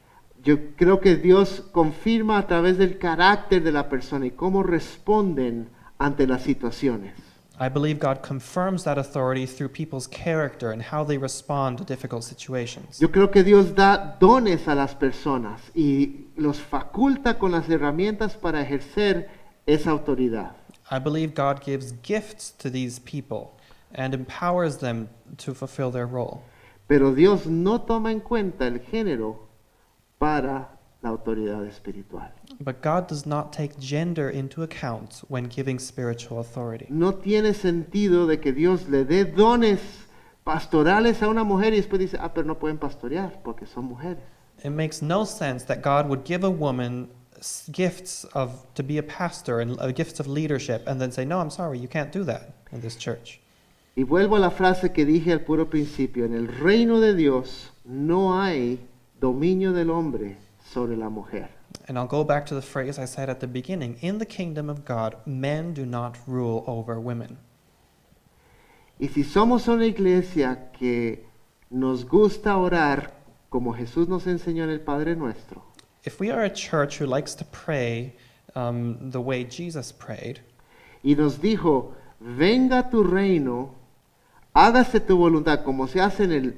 Yo creo que Dios confirma a través del carácter de la persona y cómo responden ante las situaciones. I believe God confirms that authority through people's character and how they respond to difficult situations. Yo creo que Dios da dones a las personas y los faculta con las herramientas para ejercer esa autoridad. I believe God gives gifts to these people and empowers them to fulfill their role. Pero Dios no toma en cuenta el género para la autoridad espiritual. But God does not take gender into account when giving spiritual authority. No tiene sentido de que Dios le dé dones pastorales a una mujer y después dice, pero no pueden pastorear porque son mujeres. It makes no sense that God would give a woman gifts to be a pastor and gifts of leadership and then say, no, I'm sorry, you can't do that in this church. Y vuelvo a la frase que dije al puro principio, en el reino de Dios no hay dominio del hombre sobre la mujer. And I'll go back to the phrase I said at the beginning. In the kingdom of God, men do not rule over women. Y si somos una iglesia que nos gusta orar como Jesús nos enseñó en el Padre Nuestro, If we are a church who likes to pray the way Jesus prayed, y nos dijo, venga tu reino, hágase tu voluntad como se hace en el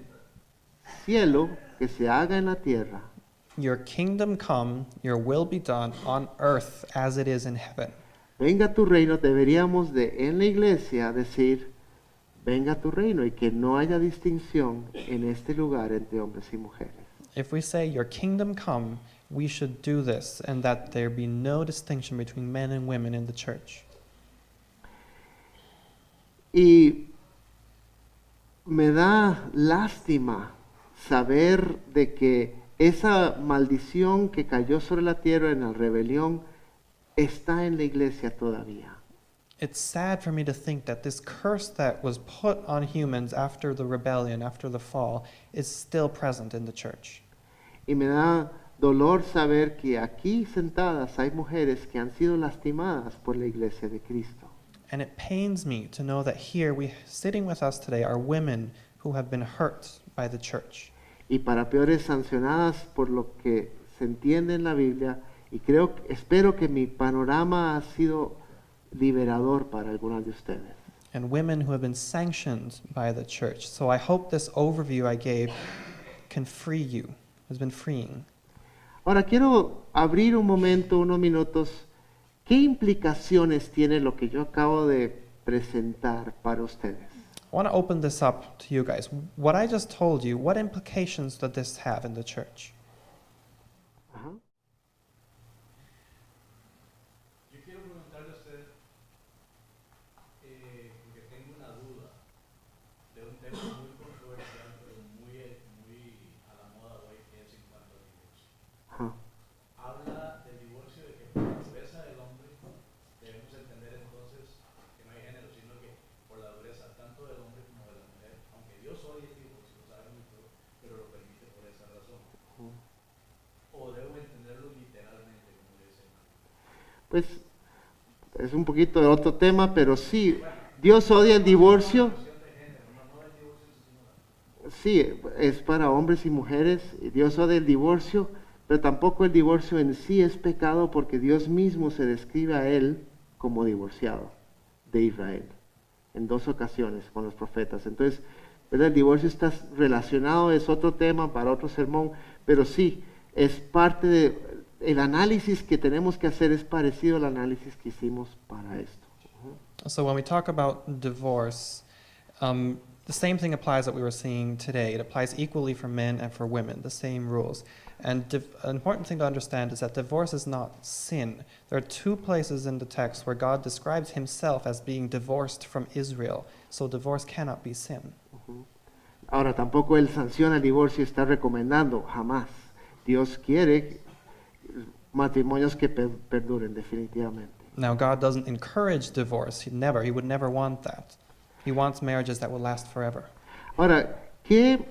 cielo, que se haga en la tierra. your kingdom come, your will be done on earth as it is in heaven. Venga tu reino, deberíamos de en la iglesia decir, venga tu reino y que no haya distinción en este lugar entre hombres y mujeres. If we say, your kingdom come, we should do this, and that there be no distinction between men and women in the church. Y me da lástima saber de que esa maldición que cayó sobre la tierra en la rebelión está en la iglesia todavía. It's sad for me to think that this curse that was put on humans after the rebellion, after the fall, is still present in the church. Y me da dolor saber que aquí sentadas hay mujeres que han sido lastimadas por la iglesia de Cristo. And it pains me to know that here, sitting with us today, are women who have been hurt by the church. Y para peores sancionadas por lo que se entiende en la Biblia, y espero que mi panorama ha sido liberador para algunas de ustedes. And women who have been sanctioned by the church. So I hope this overview I gave can free you, has been freeing. Ahora quiero abrir un momento, unos minutos, ¿qué implicaciones tiene lo que yo acabo de presentar para ustedes? I want to open this up to you guys. What I just told you, what implications does this have in the church? Ajá. Yo quiero preguntarle a usted, porque tengo una duda de un tema muy controversial, pero muy a la moda hoy, que es en cuanto al divorcio. Ajá. Habla del divorcio, de que por la dureza del hombre debemos entender entonces que no hay género, sino que por la dureza tanto del hombre como de la mujer, aunque Dios odia el divorcio, lo sabe muy todo, pero lo permite por esa razón. O debo entenderlo literalmente, como dice. Pues es un poquito de otro tema, pero sí, Dios odia el divorcio. Sí, es para hombres y mujeres, y Dios odia el divorcio, pero tampoco el divorcio en sí es pecado porque Dios mismo se describe a él como divorciado de Israel en 2 ocasiones con los profetas. Entonces, ¿verdad? El divorcio está relacionado, es otro tema para otro sermón, pero sí, es parte del análisis que tenemos que hacer, es parecido al análisis que hicimos para esto. So when we talk about divorce, the same thing applies that we were seeing today. It applies equally for men and for women, the same rules. And an important thing to understand is that divorce is not sin. There are 2 places in the text where God describes himself as being divorced from Israel. So divorce cannot be sin. Ahora, tampoco él sanciona el divorcio y está recomendando, jamás. Dios quiere matrimonios que perduren definitivamente. Now, God doesn't encourage divorce. He would never want that. He wants marriages that will last forever. Ahora, ¿qué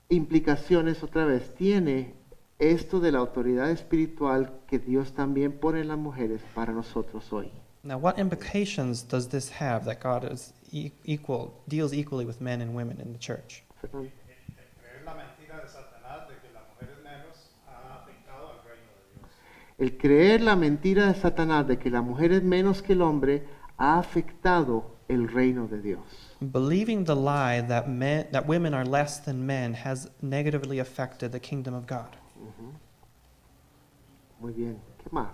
implicaciones otra vez tiene esto de la autoridad espiritual que Dios también pone en las mujeres para nosotros hoy? Now, what implications does this have that God is deals equally with men and women in the church? Fernando. Creer la mentira de Satanás de que la mujer es menos ha afectado al reino de Dios. El creer la mentira de Satanás de que la mujer es menos que el hombre ha afectado el reino de Dios. Believing the lie that women are less than men has negatively affected the kingdom of God. Muy bien. ¿Qué más?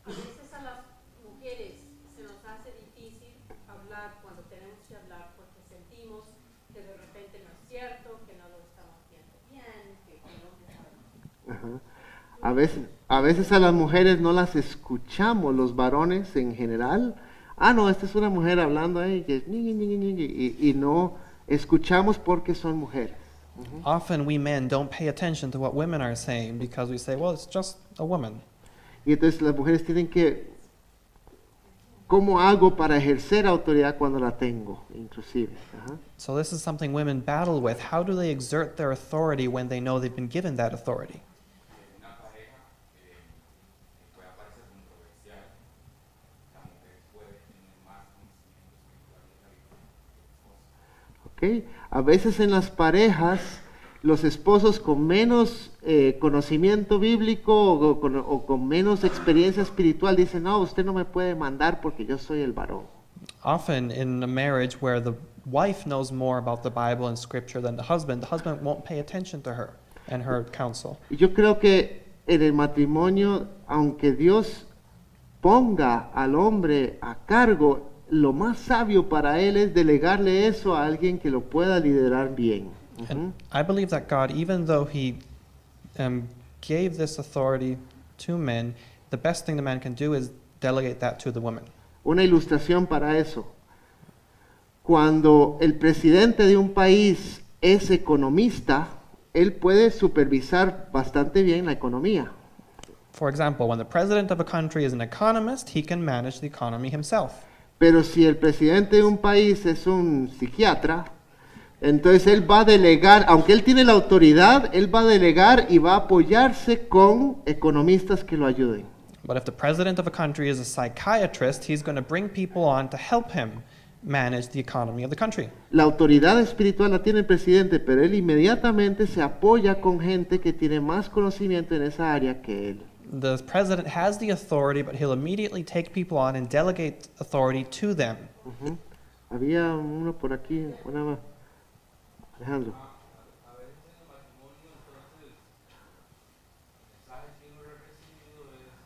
A veces a las mujeres se nos hace difícil hablar cuando tenemos que hablar porque sentimos que de repente no es cierto, que no lo estamos haciendo bien, que el hombre sabe. Ajá. A veces a las mujeres no las escuchamos, los varones en general. Ah, no, esta es una mujer hablando ahí, y no escuchamos porque son mujeres. Often we men don't pay attention to what women are saying because we say, well, it's just a woman. Y entonces las mujeres tienen que, ¿cómo hago para ejercer autoridad cuando la tengo? Inclusive. Ajá. So this is something women battle with. How do they exert their authority when they know they've been given that authority? Una pareja puede parecer controversial. La mujer puede tener más conocimiento espiritual que el esposo. ¿Ok? A veces en las parejas, los esposos con menos conocimiento bíblico o con menos experiencia espiritual dicen, no, usted no me puede mandar porque yo soy el varón. Often in a marriage where the wife knows more about the Bible and Scripture than the husband won't pay attention to her and her counsel. Y yo creo que en el matrimonio, aunque Dios ponga al hombre a cargo, lo más sabio para él es delegarle eso a alguien que lo pueda liderar bien. And I believe that God, even though He gave this authority to men, the best thing the man can do is delegate that to the woman. Una ilustración para eso. Cuando el presidente de un país es economista, él puede supervisar bastante bien la economía. For example, when the president of a country is an economist, he can manage the economy himself. Pero si el presidente de un país es un psiquiatra, entonces él va a delegar, aunque él tiene la autoridad, él va a delegar y va a apoyarse con economistas que lo ayuden. But if the president of a country is a psychiatrist, he's going to bring people on to help him manage the economy of the country. La autoridad espiritual la tiene el presidente, pero él inmediatamente se apoya con gente que tiene más conocimiento en esa área que él. The president has the authority, but he'll immediately take people on and delegate authority to them. Ujú. Había uno por aquí, una más. Alejandro. A veces en el matrimonio, entonces, el mensaje que uno ha recibido es: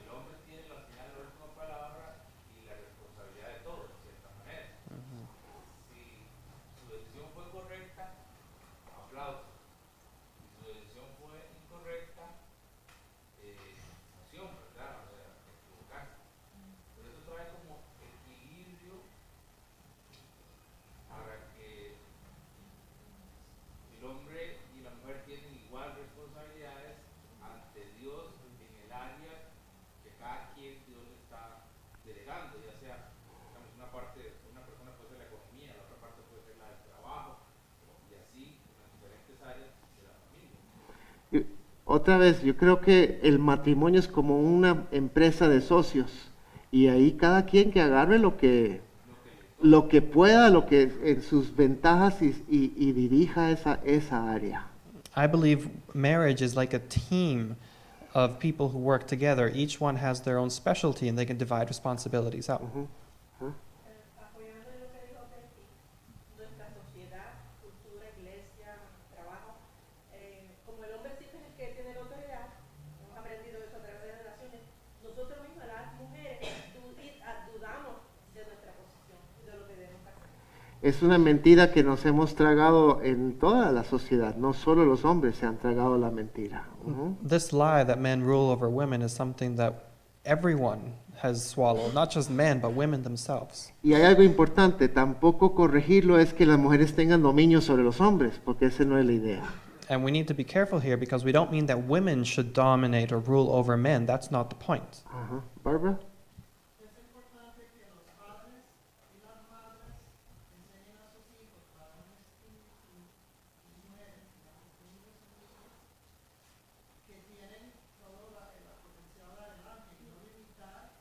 el hombre tiene al final la última palabra y la responsabilidad de todo, de cierta manera. Si su decisión fue correcta, aplauso. Si su decisión fue incorrecta, sanción, ¿verdad? O sea, equivocarse. Pero eso trae como equilibrio para que el hombre y la mujer tienen igual responsabilidades ante Dios en el área que cada quien Dios le está delegando, ya sea, digamos, una parte, una persona puede ser la economía, la otra parte puede ser la del trabajo, y así en las diferentes áreas de la familia. Otra vez, yo creo que el matrimonio es como una empresa de socios y ahí cada quien que agarre lo que pueda, lo que en sus ventajas y dirija esa área. I believe marriage is like a team of people who work together. Each one has their own specialty and they can divide responsibilities out. Ujú. Ajá. Apoyando en lo que dijo Betty, nuestra sociedad, cultura, iglesia, trabajo, como el hombre siempre es el que tiene la autoridad, hemos aprendido eso a través de generaciones, nosotros mismos, las mujeres, dudamos de nuestra posición y de lo que debemos hacer. Es una mentira que nos hemos tragado en toda la sociedad, no solo los hombres se han tragado la mentira. Ujú. This lie that men rule over women is something that everyone has swallowed, not just men, but women themselves. Y hay algo importante, tampoco corregirlo es que las mujeres tengan dominio sobre los hombres, porque esa no es la idea. And we need to be careful here because we don't mean that women should dominate or rule over men. That's not the point. Ajá. Barbara. Es importante que los padres y las madres enseñen a sus hijos, varones y mujeres, hombres y mujeres, que tienen todo el potencial adelante y no limitar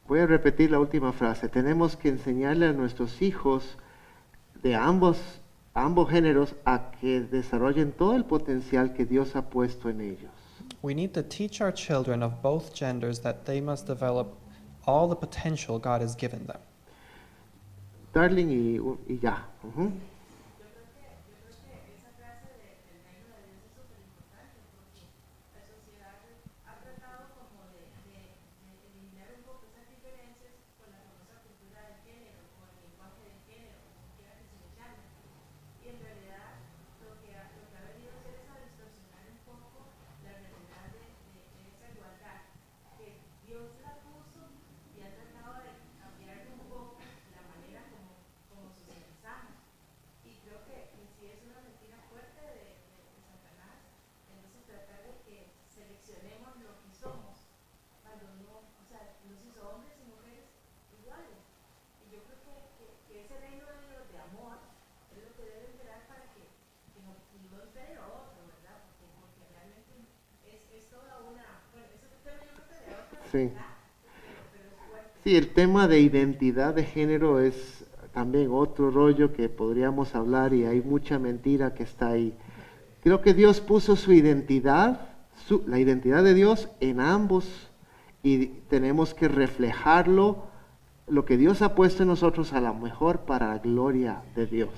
Voy a repetir la última frase. Tenemos que enseñarle a nuestros hijos de ambos géneros a que desarrollen todo el potencial que Dios ha puesto en ellos. We need to teach our children of both genders that they must develop all the potential God has given them. Darling y ya. Ujú. Yo creo que esa frase del reino de Dios es súper importante porque la sociedad ha tratado como de eliminar un poco esas diferencias con la famosa cultura del género o el lenguaje del género, como quiera que se le llame. Y en realidad lo que ha venido a hacer es a distorsionar un poco la realidad de esa igualdad que Dios la puso y ha tratado de cambiar un poco la manera como socializamos. Y creo que si es una mentira fuerte de Satanás, entonces tratar de que seleccionemos lo que somos, cuando no, o sea, nos hizo hombres y mujeres iguales. Y yo creo que ese reino de Dios de amor es lo que debe imperar para que no impere lo otro, ¿verdad? Porque realmente es toda una, bueno, ese es un tema yo creo que de otra Sí. verdad, pero es fuerte. Sí, el tema de identidad de género es también otro rollo que podríamos hablar y hay mucha mentira que está ahí. Creo que Dios puso su identidad, la identidad de Dios en ambos y tenemos que reflejarlo, lo que Dios ha puesto en nosotros a la mejor para la gloria de Dios.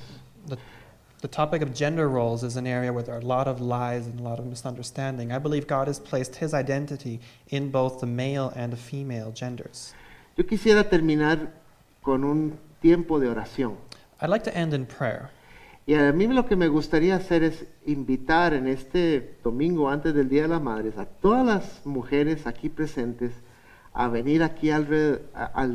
The topic of gender roles is an area where there are a lot of lies and a lot of misunderstanding. I believe God has placed his identity in both the male and the female genders. Yo quisiera terminar con un tiempo de oración. I'd like to end in prayer. Y a mí lo que me gustaría hacer es invitar en este domingo antes del Día de las Madres a todas las mujeres aquí presentes a venir aquí a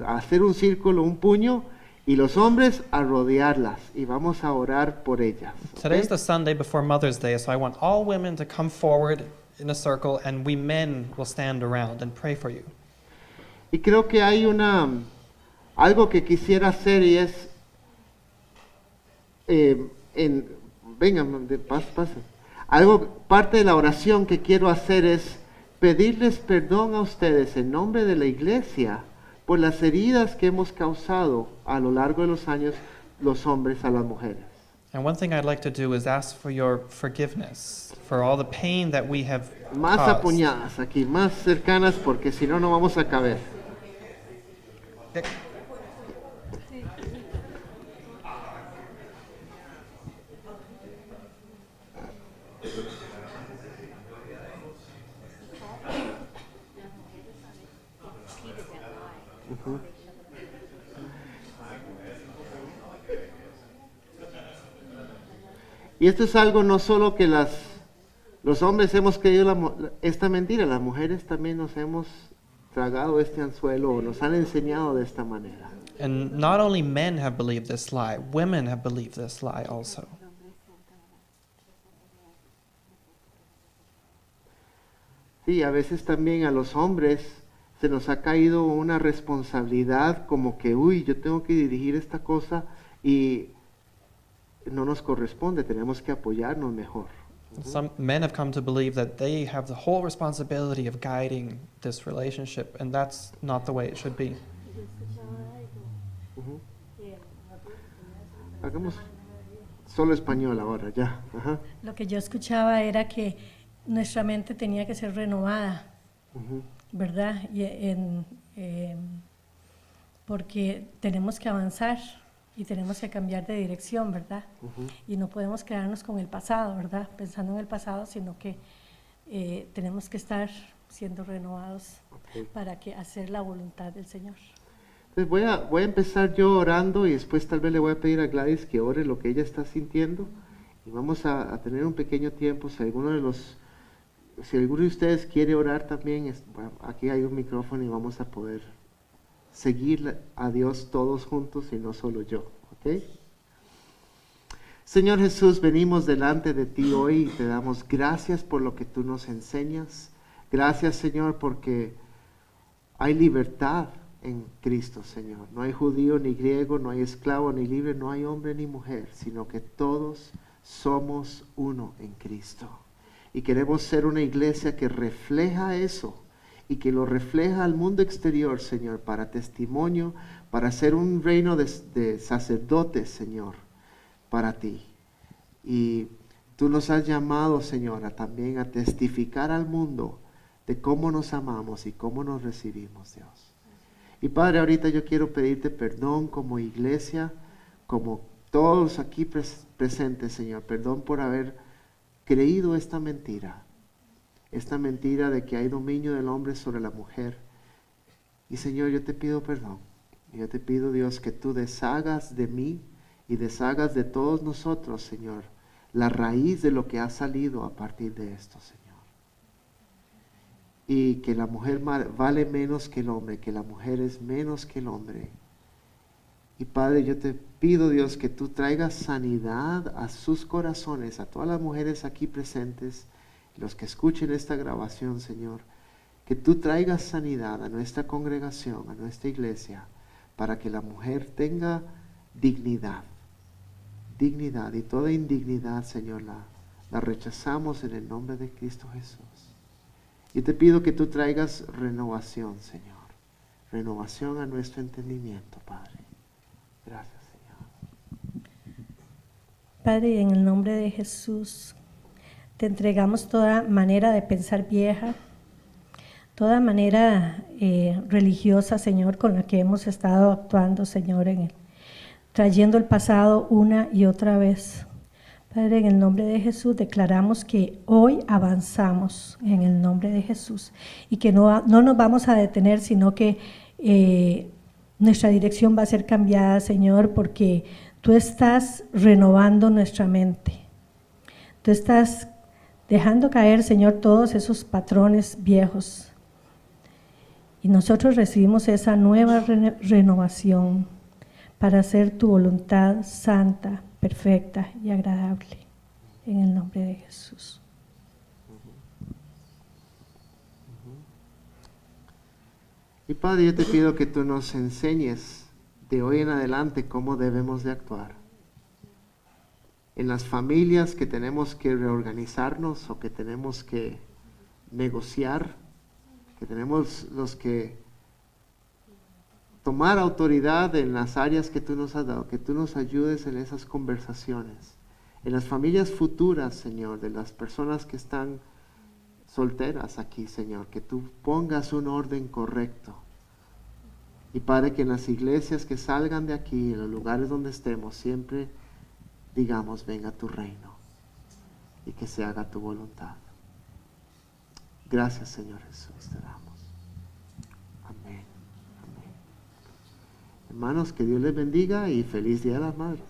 hacer un círculo, un puño, y los hombres a rodearlas y vamos a orar por ellas. ¿Ok? Today's the Sunday before Mother's Day, so I want all women to come forward in a circle and we men will stand around and pray for you. Y creo que hay algo que quisiera hacer y es, vengan, pasen. Parte de la oración que quiero hacer es pedirles perdón a ustedes en nombre de la iglesia por las heridas que hemos causado a lo largo de los años los hombres a las mujeres. And one thing I'd like to do is ask for your forgiveness for all the pain that we have Más caused. apuñadas aquí, más cercanas porque si no, no vamos a caber. Y esto es algo no solo que los hombres hemos creído esta mentira, las mujeres también nos hemos tragado este anzuelo o nos han enseñado de esta manera. And not only men have believed this lie, women have believed this lie also. Sí, a veces también a los hombres se nos ha caído una responsabilidad como que, uy, yo tengo que dirigir esta cosa y no nos corresponde, tenemos que apoyarnos mejor. Some men have come to believe that they have the whole responsibility of guiding this relationship, and that's not the way it should be. Ujú. Hagamos solo español ahora, ya. Ajá. Lo que yo escuchaba era que nuestra mente tenía que ser renovada, Ujú. ¿verdad? Porque tenemos que avanzar y tenemos que cambiar de dirección, ¿verdad? Ujú. Y no podemos quedarnos con el pasado, ¿verdad? Pensando en el pasado, sino que tenemos que estar siendo renovados Ok. para hacer la voluntad del Señor. Entonces voy a empezar yo orando y después tal vez le voy a pedir a Gladys que ore lo que ella está sintiendo y vamos a tener un pequeño tiempo. Si alguno de ustedes quiere orar también, bueno, aquí hay un micrófono y vamos a poder seguir a Dios todos juntos y no solo yo, ¿ok? Señor Jesús, venimos delante de ti hoy y te damos gracias por lo que tú nos enseñas. Gracias, Señor, porque hay libertad en Cristo, Señor. No hay judío ni griego, no hay esclavo ni libre, no hay hombre ni mujer, sino que todos somos uno en Cristo. Y queremos ser una iglesia que refleja eso y que lo refleja al mundo exterior, Señor, para testimonio, para ser un reino de sacerdotes, Señor, para ti. Y tú nos has llamado, Señora, también a testificar al mundo de cómo nos amamos y cómo nos recibimos, Dios. Y Padre, ahorita yo quiero pedirte perdón como iglesia, como todos aquí presentes, Señor. Perdón por haber creído esta mentira de que hay dominio del hombre sobre la mujer. Y Señor, yo te pido perdón. Yo te pido, Dios, que tú deshagas de mí y deshagas de todos nosotros, Señor, la raíz de lo que ha salido a partir de esto, Señor. Y que la mujer vale menos que el hombre, que la mujer es menos que el hombre. Y Padre, yo te pido, Dios, que tú traigas sanidad a sus corazones, a todas las mujeres aquí presentes, los que escuchen esta grabación, Señor, que tú traigas sanidad a nuestra congregación, a nuestra iglesia, para que la mujer tenga dignidad, y toda indignidad, Señor, la rechazamos en el nombre de Cristo Jesús. Y te pido que tú traigas renovación, Señor, renovación a nuestro entendimiento, Padre. Gracias, Señor. Padre, en el nombre de Jesús, te entregamos toda manera de pensar vieja, toda manera religiosa, Señor, con la que hemos estado actuando, Señor, trayendo el pasado una y otra vez. Padre, en el nombre de Jesús declaramos que hoy avanzamos en el nombre de Jesús y que no nos vamos a detener, sino que nuestra dirección va a ser cambiada, Señor, porque tú estás renovando nuestra mente. Tú estás dejando caer, Señor, todos esos patrones viejos. Y nosotros recibimos esa nueva renovación para hacer tu voluntad santa, perfecta y agradable. En el nombre de Jesús. Y Padre, yo te pido que tú nos enseñes de hoy en adelante cómo debemos de actuar. En las familias que tenemos que reorganizarnos o que tenemos que negociar, que tenemos los que tomar autoridad en las áreas que tú nos has dado, que tú nos ayudes en esas conversaciones. En las familias futuras, Señor, de las personas que están solteras aquí, Señor, que tú pongas un orden correcto. Y Padre, que en las iglesias que salgan de aquí, en los lugares donde estemos, siempre digamos, venga tu reino y que se haga tu voluntad. Gracias, Señor Jesús, te damos. Amén. Amén. Hermanos, que Dios les bendiga y feliz Día de las Madres.